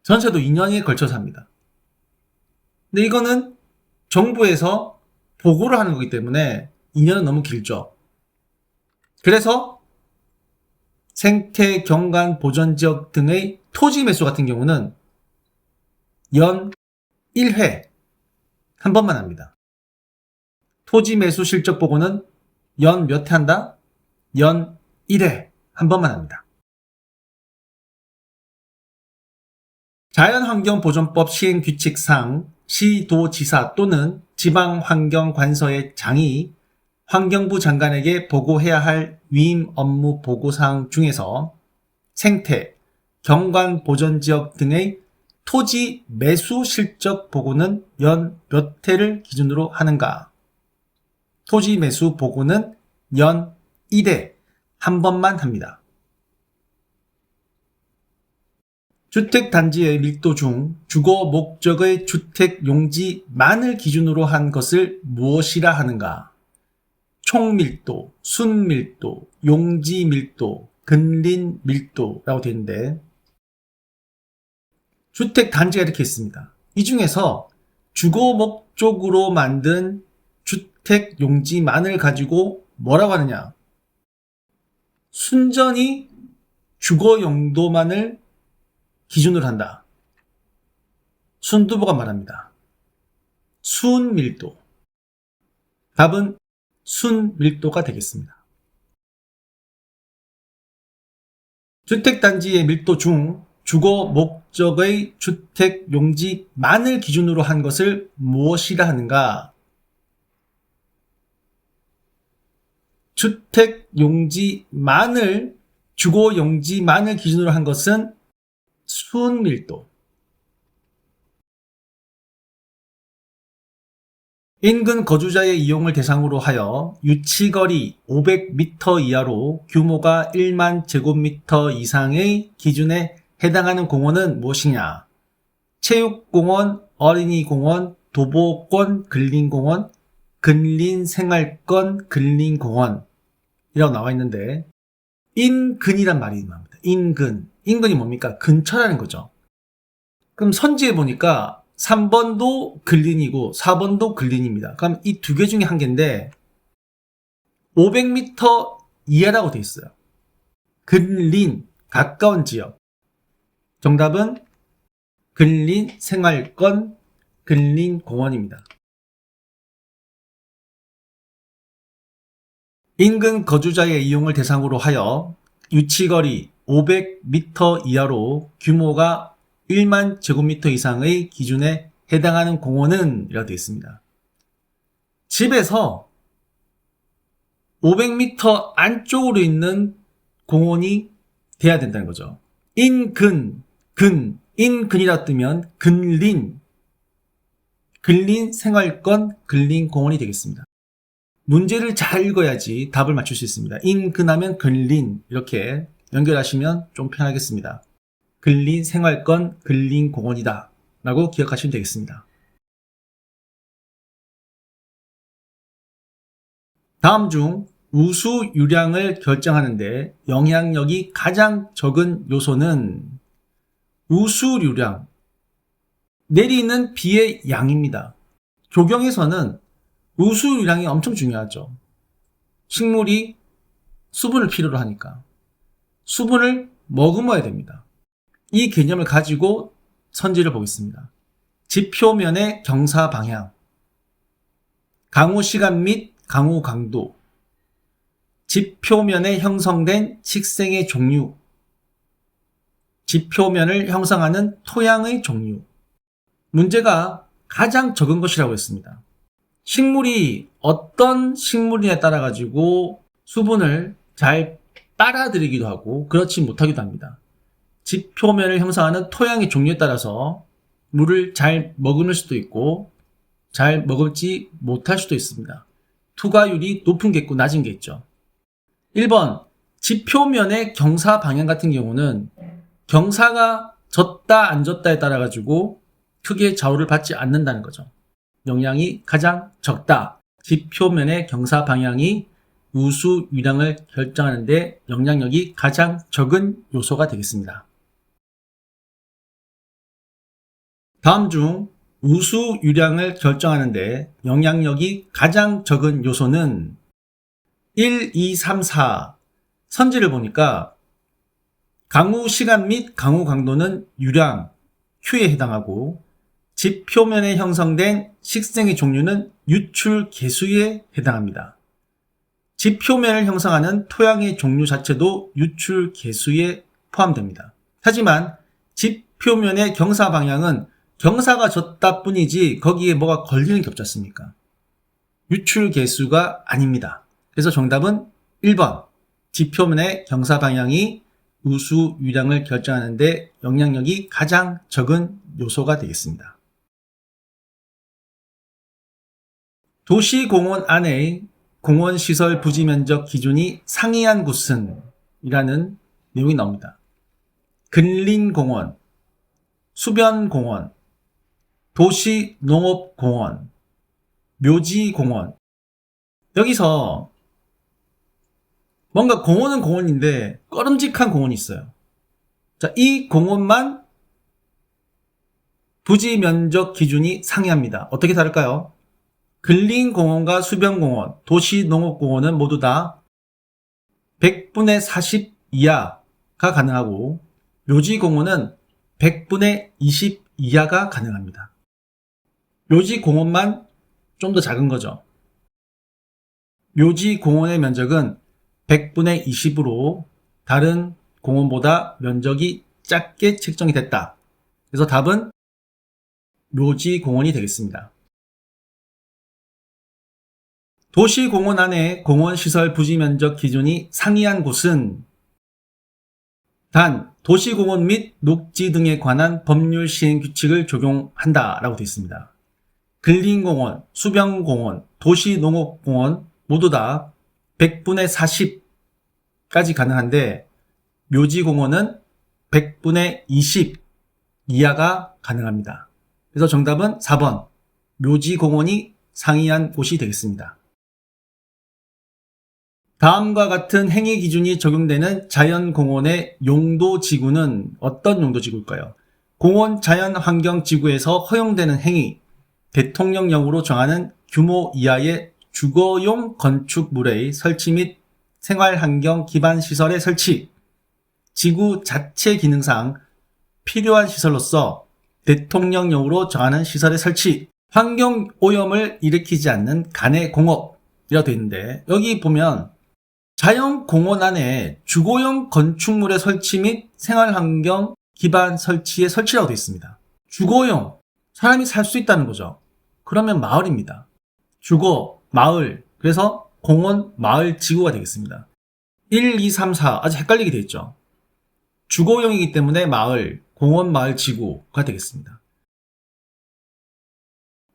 전세도 2년에 걸쳐서 합니다. 근데 이거는 정부에서 보고를 하는 거기 때문에 2년은 너무 길죠. 그래서 생태, 경관, 보전지역 등의 토지 매수 같은 경우는 연 1회 한 번만 합니다. 토지 매수 실적 보고는 연 몇 회 한다? 연 1회 한 번만 합니다. 자연환경보전법 시행규칙상 시도지사 또는 지방환경관서의 장이 환경부 장관에게 보고해야 할 위임 업무 보고사항 중에서 생태, 경관 보전지역 등의 토지 매수 실적 보고는 연 몇 회를 기준으로 하는가? 토지 매수 보고는 연 1회 한 번만 합니다. 주택단지의 밀도 중 주거 목적의 주택 용지만을 기준으로 한 것을 무엇이라 하는가? 총밀도, 순밀도, 용지밀도, 근린밀도라고 되어 있는데, 주택단지가 이렇게 있습니다. 이 중에서 주거 목적으로 만든 주택 용지만을 가지고 뭐라고 하느냐? 순전히 주거 용도만을 기준으로 한다. 순두부가 말합니다. 순밀도. 답은 순밀도가 되겠습니다. 주택단지의 밀도 중 주거 목적의 주택 용지만을 기준으로 한 것을 무엇이라 하는가? 주택 용지만을, 주거 용지만을 기준으로 한 것은 순밀도. 인근 거주자의 이용을 대상으로 하여 유치거리 500m 이하로 규모가 1만 제곱미터 이상의 기준에 해당하는 공원은 무엇이냐? 체육공원, 어린이공원, 도보권 근린공원, 근린생활권 근린공원 이라고 나와 있는데, 인근이란 말이 나옵니다. 인근. 인근이 뭡니까? 근처라는 거죠. 그럼 선지에 보니까 3번도 근린이고 4번도 근린입니다. 그럼 이 두 개 중에 한 개인데 500m 이하라고 돼 있어요. 근린, 가까운 지역. 정답은 근린생활권 근린공원입니다. 인근 거주자의 이용을 대상으로 하여 유치거리 500m 이하로 규모가 1만 제곱미터 이상의 기준에 해당하는 공원은 이라고 되어 있습니다. 집에서 500m 안쪽으로 있는 공원이 돼야 된다는 거죠. 인근, 인근이라 뜨면 근린 생활권 근린공원이 되겠습니다. 문제를 잘 읽어야지 답을 맞출 수 있습니다. 인근하면 근린, 이렇게 연결하시면 좀 편하겠습니다. 근린생활권 근린공원이다 라고 기억하시면 되겠습니다. 다음 중 우수유량을 결정하는데 영향력이 가장 적은 요소는 우수유량, 내리는 비의 양입니다. 조경에서는 우수유량이 엄청 중요하죠. 식물이 수분을 필요로 하니까 수분을 머금어야 됩니다. 이 개념을 가지고 선지를 보겠습니다. 지표면의 경사 방향, 강우 시간 및 강우 강도, 지표면에 형성된 식생의 종류, 지표면을 형성하는 토양의 종류. 문제가 가장 적은 것이라고 했습니다. 식물이 어떤 식물이냐에 따라 가지고 수분을 잘 빨아들이기도 하고 그렇지 못하기도 합니다. 지표면을 형성하는 토양의 종류에 따라서 물을 잘 머금을 수도 있고 잘 머금지 못할 수도 있습니다. 투과율이 높은 게 있고 낮은 게 있죠. 1번 지표면의 경사 방향 같은 경우는 경사가 졌다 안 졌다에 따라 가지고 크게 좌우를 받지 않는다는 거죠. 영향이 가장 적다. 지표면의 경사 방향이 우수유량을 결정하는 데 영향력이 가장 적은 요소가 되겠습니다. 다음 중 우수유량을 결정하는 데 영향력이 가장 적은 요소는 1, 2, 3, 4 선지를 보니까 강우 시간 및 강우 강도는 유량, Q에 해당하고 지표면에 형성된 식생의 종류는 유출 개수에 해당합니다. 지표면을 형성하는 토양의 종류 자체도 유출 개수에 포함됩니다. 하지만 지표면의 경사 방향은 경사가 졌다 뿐이지 거기에 뭐가 걸리는 게 없지 않습니까? 유출 개수가 아닙니다. 그래서 정답은 1번 지표면의 경사 방향이 우수유량을 결정하는 데 영향력이 가장 적은 요소가 되겠습니다. 도시공원 안의 공원시설 부지면적 기준이 상이한 곳은 이라는 내용이 나옵니다. 근린공원, 수변공원, 도시농업공원, 묘지공원. 여기서 뭔가 공원은 공원인데 꺼름직한 공원이 있어요. 자, 이 공원만 부지 면적 기준이 상이합니다. 어떻게 다를까요? 근린공원과 수변공원, 도시농업공원은 모두 다 100분의 40 이하가 가능하고 묘지공원은 100분의 20 이하가 가능합니다. 묘지공원만 좀 더 작은 거죠. 묘지공원의 면적은 100분의 20으로 다른 공원보다 면적이 작게 책정이 됐다. 그래서 답은 묘지공원이 되겠습니다. 도시공원 안에 공원시설 부지면적 기준이 상이한 곳은 단 도시공원 및 녹지 등에 관한 법률 시행 규칙을 적용한다 라고 되어 있습니다. 근린공원, 수변공원, 도시농업공원 모두 다 100분의 40까지 가능한데 묘지공원은 100분의 20 이하가 가능합니다. 그래서 정답은 4번 묘지공원이 상이한 곳이 되겠습니다. 다음과 같은 행위 기준이 적용되는 자연공원의 용도지구는 어떤 용도지구일까요? 공원 자연환경지구에서 허용되는 행위, 대통령령으로 정하는 규모 이하의 주거용 건축물의 설치 및 생활환경 기반 시설의 설치, 지구 자체 기능상 필요한 시설로서 대통령령으로 정하는 시설의 설치, 환경오염을 일으키지 않는 간의 공업이라고 되어 있는데 여기 보면 자연공원 안에 주거용 건축물의 설치 및 생활환경 기반 설치의 설치라고 되어 있습니다. 주거용, 사람이 살 수 있다는 거죠. 그러면 마을입니다. 주거, 마을, 그래서 공원, 마을, 지구가 되겠습니다. 1, 2, 3, 4 아주 헷갈리게 되어 있죠. 주거용이기 때문에 마을, 공원, 마을, 지구가 되겠습니다.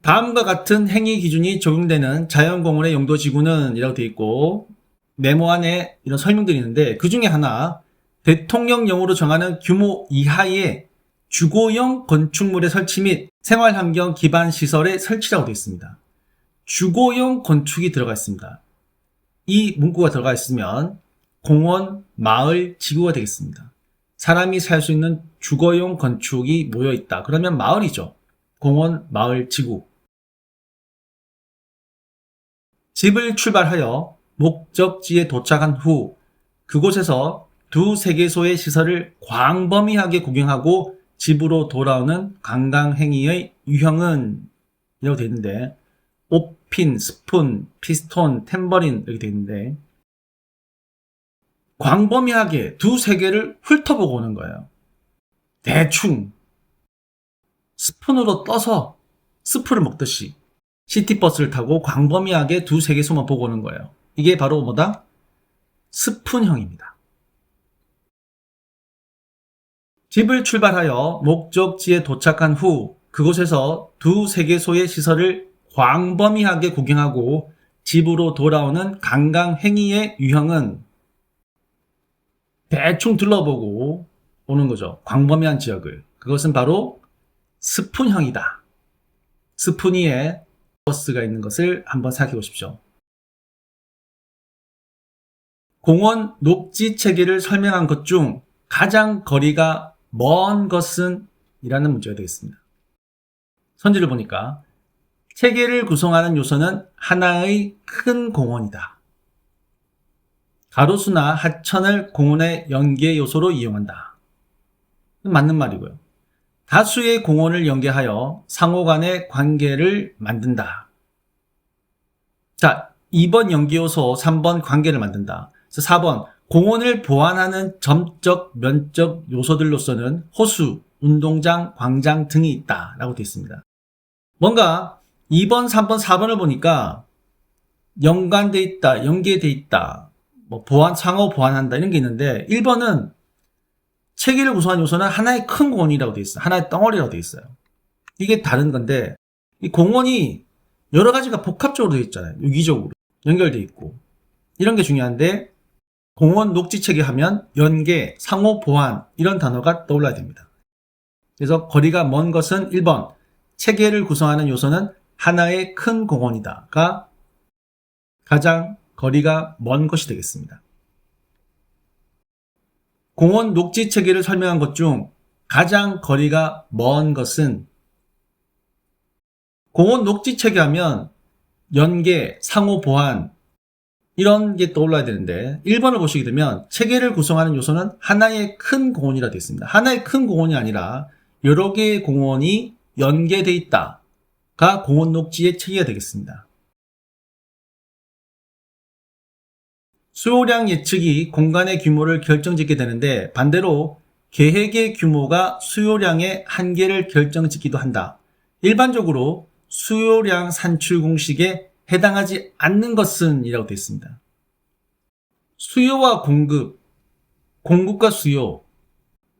다음과 같은 행위 기준이 적용되는 자연공원의 용도지구는 이라고 되어 있고 네모 안에 이런 설명들이 있는데 그 중에 하나 대통령령으로 정하는 규모 이하의 주거용 건축물의 설치 및 생활환경 기반 시설의 설치라고 되어 있습니다. 주거용 건축이 들어가 있습니다. 이 문구가 들어가 있으면 공원, 마을, 지구가 되겠습니다. 사람이 살 수 있는 주거용 건축이 모여 있다. 그러면 마을이죠. 공원, 마을, 지구. 집을 출발하여 목적지에 도착한 후 그곳에서 두세 개소의 시설을 광범위하게 구경하고 집으로 돌아오는 관광행위의 유형은 이라고 되어 있는데, 옷핀, 스푼, 피스톤, 탬버린 이렇게 되어 있는데, 광범위하게 두세 개를 훑어보고 오는 거예요. 대충 스푼으로 떠서 스프를 먹듯이 시티버스를 타고 광범위하게 두세 개소만 보고 오는 거예요. 이게 바로 뭐다? 스푼형입니다. 집을 출발하여 목적지에 도착한 후 그곳에서 두세 개소의 시설을 광범위하게 구경하고 집으로 돌아오는 관광행위의 유형은 대충 둘러보고 오는 거죠. 광범위한 지역을. 그것은 바로 스푼형이다. 스푼 위에 버스가 있는 것을 한번 생각해 보십시오. 공원 녹지 체계를 설명한 것 중 가장 거리가 먼 것은? 이라는 문제가 되겠습니다. 선지를 보니까 체계를 구성하는 요소는 하나의 큰 공원이다. 가로수나 하천을 공원의 연계 요소로 이용한다. 맞는 말이고요. 다수의 공원을 연계하여 상호 간의 관계를 만든다. 자, 2번 연계 요소, 3번 관계를 만든다. 4번 공원을 보완하는 점적, 면적 요소들로서는 호수, 운동장, 광장 등이 있다 라고 되어 있습니다. 뭔가 2번, 3번, 4번을 보니까 연관돼 있다, 연계돼 있다, 뭐 보완, 상호 보완한다 이런 게 있는데, 1번은 체계를 구성한 요소는 하나의 큰 공원이라고 되어 있어요. 하나의 덩어리라고 되어 있어요. 이게 다른 건데, 이 공원이 여러 가지가 복합적으로 되어 있잖아요. 유기적으로 연결돼 있고, 이런 게 중요한데, 공원 녹지 체계 하면 연계, 상호 보완 이런 단어가 떠올라야 됩니다. 그래서 거리가 먼 것은 1번, 체계를 구성하는 요소는 하나의 큰 공원이다가 가장 거리가 먼 것이 되겠습니다. 공원 녹지 체계를 설명한 것 중 가장 거리가 먼 것은, 공원 녹지 체계 하면 연계, 상호 보완 이런 게 떠올라야 되는데, 1번을 보시게 되면 체계를 구성하는 요소는 하나의 큰 공원이라 되어 있습니다. 하나의 큰 공원이 아니라 여러 개의 공원이 연계되어 있다가 공원 녹지의 체계가 되겠습니다. 수요량 예측이 공간의 규모를 결정짓게 되는데, 반대로 계획의 규모가 수요량의 한계를 결정짓기도 한다. 일반적으로 수요량 산출 공식에 해당하지 않는 것은? 이라고 되어 있습니다. 수요와 공급, 공급과 수요.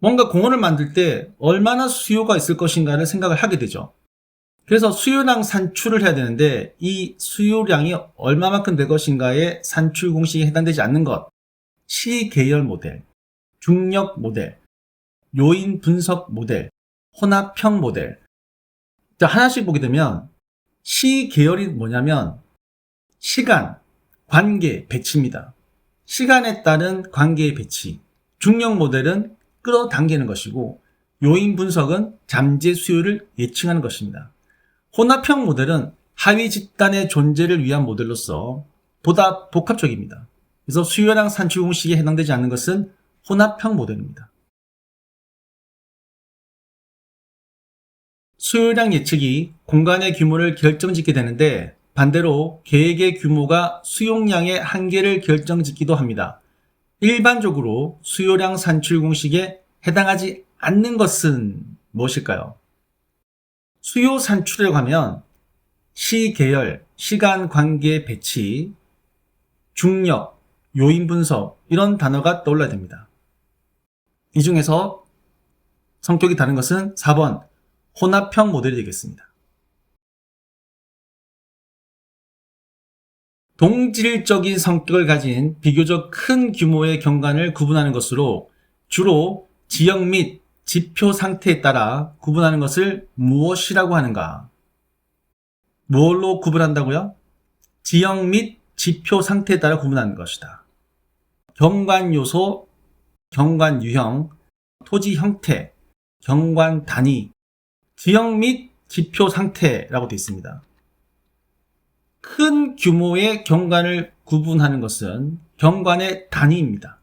뭔가 공원을 만들 때 얼마나 수요가 있을 것인가를 생각을 하게 되죠. 그래서 수요량 산출을 해야 되는데, 이 수요량이 얼마만큼 될 것인가의 산출 공식에 해당되지 않는 것. 시계열 모델, 중력 모델, 요인 분석 모델, 혼합형 모델. 자, 하나씩 보게 되면 시계열이 뭐냐면 시간, 관계, 배치입니다. 시간에 따른 관계의 배치. 중력 모델은 끌어당기는 것이고, 요인 분석은 잠재 수요를 예측하는 것입니다. 혼합형 모델은 하위 집단의 존재를 위한 모델로서 보다 복합적입니다. 그래서 수요량 산출 공식에 해당되지 않는 것은 혼합형 모델입니다. 수요량 예측이 공간의 규모를 결정짓게 되는데, 반대로 계획의 규모가 수용량의 한계를 결정짓기도 합니다. 일반적으로 수요량 산출 공식에 해당하지 않는 것은 무엇일까요? 수요 산출이라고 하면 시계열, 시간 관계 배치, 중력, 요인 분석 이런 단어가 떠올라야 됩니다. 이 중에서 성격이 다른 것은 4번 혼합형 모델이 되겠습니다. 동질적인 성격을 가진 비교적 큰 규모의 경관을 구분하는 것으로 주로 지역 및 지표 상태에 따라 구분하는 것을 무엇이라고 하는가? 뭘로 구분한다고요? 지역 및 지표 상태에 따라 구분하는 것이다. 경관 요소, 경관 유형, 토지 형태, 경관 단위, 지역 및 지표 상태라고 되어 있습니다. 큰 규모의 경관을 구분하는 것은 경관의 단위입니다.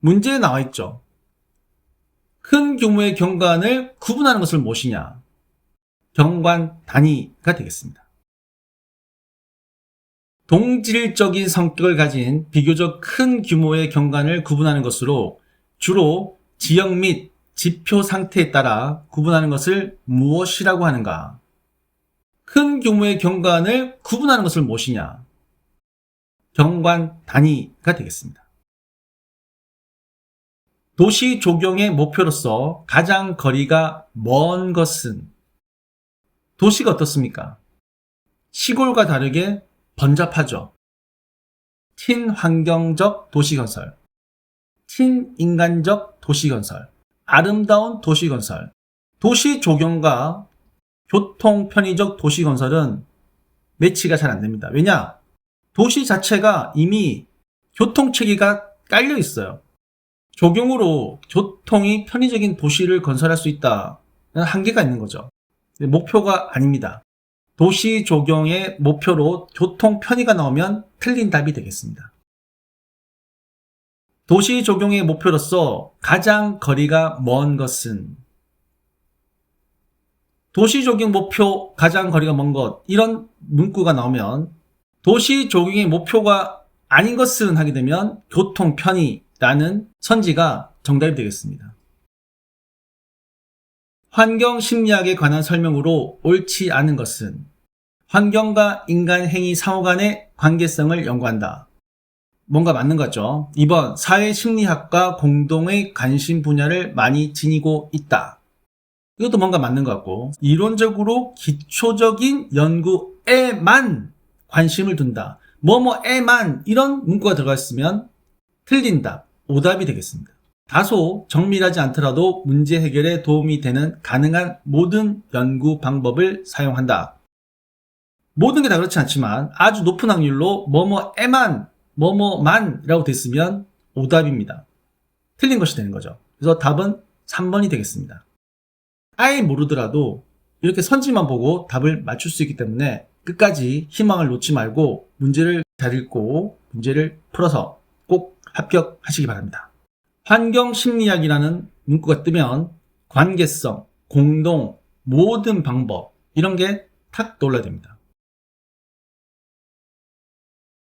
문제에 나와 있죠. 큰 규모의 경관을 구분하는 것을 무엇이냐? 경관 단위가 되겠습니다. 동질적인 성격을 가진 비교적 큰 규모의 경관을 구분하는 것으로 주로 지역 및 지표 상태에 따라 구분하는 것을 무엇이라고 하는가? 큰 규모의 경관을 구분하는 것을 무엇이냐? 경관 단위가 되겠습니다. 도시 조경의 목표로서 가장 거리가 먼 것은 도시가 어떻습니까? 시골과 다르게 번잡하죠. 친환경적 도시건설, 친인간적 도시건설, 아름다운 도시건설, 도시 조경과 교통 편의적 도시건설은 매치가 잘 안됩니다. 왜냐? 도시 자체가 이미 교통체계가 깔려 있어요. 조경으로 교통이 편의적인 도시를 건설할 수 있다는 한계가 있는 거죠. 목표가 아닙니다. 도시 조경의 목표로 교통 편의가 나오면 틀린 답이 되겠습니다. 도시 조경의 목표로서 가장 거리가 먼 것은 도시 조경 목표 가장 거리가 먼 것, 이런 문구가 나오면 도시 조경의 목표가 아닌 것은 하게 되면 교통 편의라는 선지가 정답이 되겠습니다. 환경 심리학에 관한 설명으로 옳지 않은 것은 환경과 인간 행위 상호 간의 관계성을 연구한다. 뭔가 맞는 거죠. 2번, 사회심리학과 공동의 관심 분야를 많이 지니고 있다. 이것도 뭔가 맞는 것 같고, 이론적으로 기초적인 연구에만 관심을 둔다. 뭐뭐에만, 이런 문구가 들어가 있으면 틀린 답, 오답이 되겠습니다. 다소 정밀하지 않더라도 문제 해결에 도움이 되는 가능한 모든 연구 방법을 사용한다. 모든 게 다 그렇지 않지만 아주 높은 확률로 뭐뭐에만, 뭐뭐만이라고 됐으면 오답입니다. 틀린 것이 되는 거죠. 그래서 답은 3번이 되겠습니다. 아예 모르더라도 이렇게 선지만 보고 답을 맞출 수 있기 때문에 끝까지 희망을 놓지 말고 문제를 잘 읽고 문제를 풀어서 꼭 합격하시기 바랍니다. 환경심리학이라는 문구가 뜨면 관계성, 공동, 모든 방법, 이런 게 탁 떠올라야 됩니다.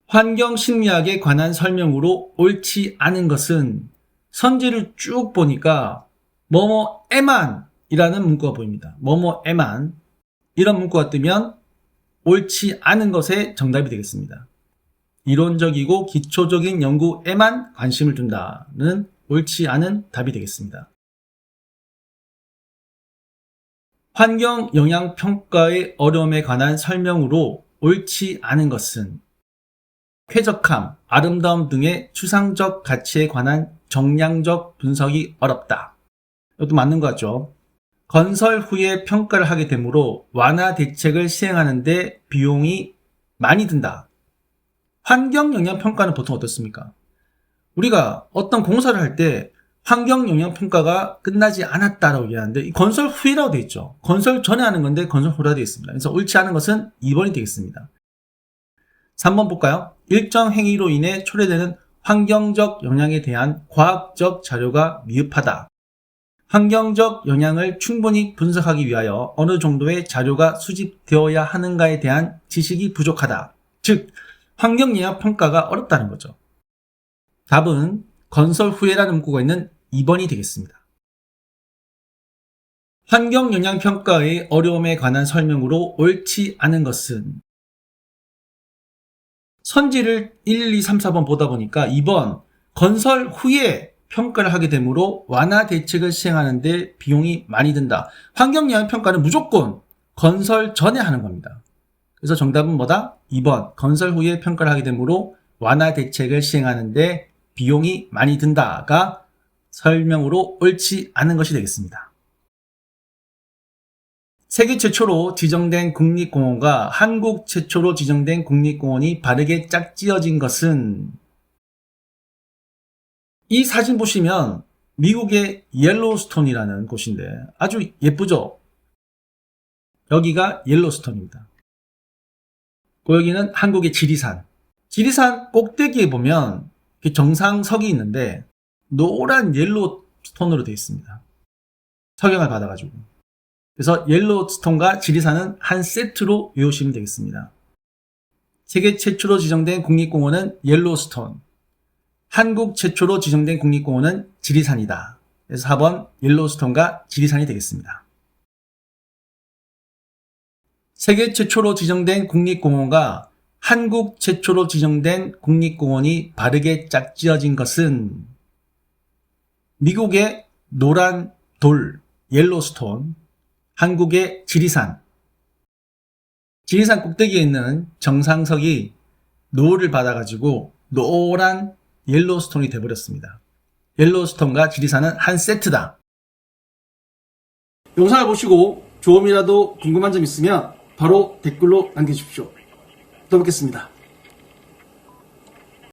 환경심리학에 관한 설명으로 옳지 않은 것은 선지를 쭉 보니까 뭐뭐에만 이라는 문구가 보입니다. 뭐뭐에만, 이런 문구가 뜨면 옳지 않은 것의 정답이 되겠습니다. 이론적이고 기초적인 연구에만 관심을 둔다는 옳지 않은 답이 되겠습니다. 환경영향평가의 어려움에 관한 설명으로 옳지 않은 것은 쾌적함, 아름다움 등의 추상적 가치에 관한 정량적 분석이 어렵다. 이것도 맞는 것 같죠. 건설 후에 평가를 하게 되므로 완화 대책을 시행하는 데 비용이 많이 든다. 환경영향평가는 보통 어떻습니까? 우리가 어떤 공사를 할 때 환경영향평가가 끝나지 않았다라고 얘기하는데 이 건설 후라고 되어 있죠. 건설 전에 하는 건데 건설 후라고 되어 있습니다. 그래서 옳지 않은 것은 2번이 되겠습니다. 3번 볼까요? 일정 행위로 인해 초래되는 환경적 영향에 대한 과학적 자료가 미흡하다. 환경적 영향을 충분히 분석하기 위하여 어느 정도의 자료가 수집되어야 하는가에 대한 지식이 부족하다. 즉, 환경영향평가가 어렵다는 거죠. 답은 건설 후에라는 문구가 있는 2번이 되겠습니다. 환경영향평가의 어려움에 관한 설명으로 옳지 않은 것은 선지를 1, 2, 3, 4번 보다 보니까 2번 건설 후에 평가를 하게 되므로 완화 대책을 시행하는 데 비용이 많이 든다. 환경영향평가는 무조건 건설 전에 하는 겁니다. 그래서 정답은 뭐다? 2번 건설 후에 평가를 하게 되므로 완화 대책을 시행하는 데 비용이 많이 든다가 설명으로 옳지 않은 것이 되겠습니다. 세계 최초로 지정된 국립공원과 한국 최초로 지정된 국립공원이 바르게 짝지어진 것은, 이 사진 보시면 미국의 옐로우스톤이라는 곳인데 아주 예쁘죠? 여기가 옐로우스톤입니다. 여기는 한국의 지리산. 지리산 꼭대기에 보면 정상석이 있는데 노란 옐로우스톤으로 되어 있습니다. 석양을 받아가지고. 그래서 옐로우스톤과 지리산은 한 세트로 외우시면 되겠습니다. 세계 최초로 지정된 국립공원은 옐로우스톤, 한국 최초로 지정된 국립공원은 지리산이다. 그래서 4번 옐로우스톤과 지리산이 되겠습니다. 세계 최초로 지정된 국립공원과 한국 최초로 지정된 국립공원이 바르게 짝지어진 것은 미국의 노란 돌, 옐로우스톤, 한국의 지리산. 지리산 꼭대기에 있는 정상석이 노을을 받아가지고 노란 옐로우스톤이 되어버렸습니다. 옐로우스톤과 지리산은 한 세트다. 영상을 보시고 조금이라도 궁금한 점 있으면 바로 댓글로 남겨주십시오. 또 뵙겠습니다.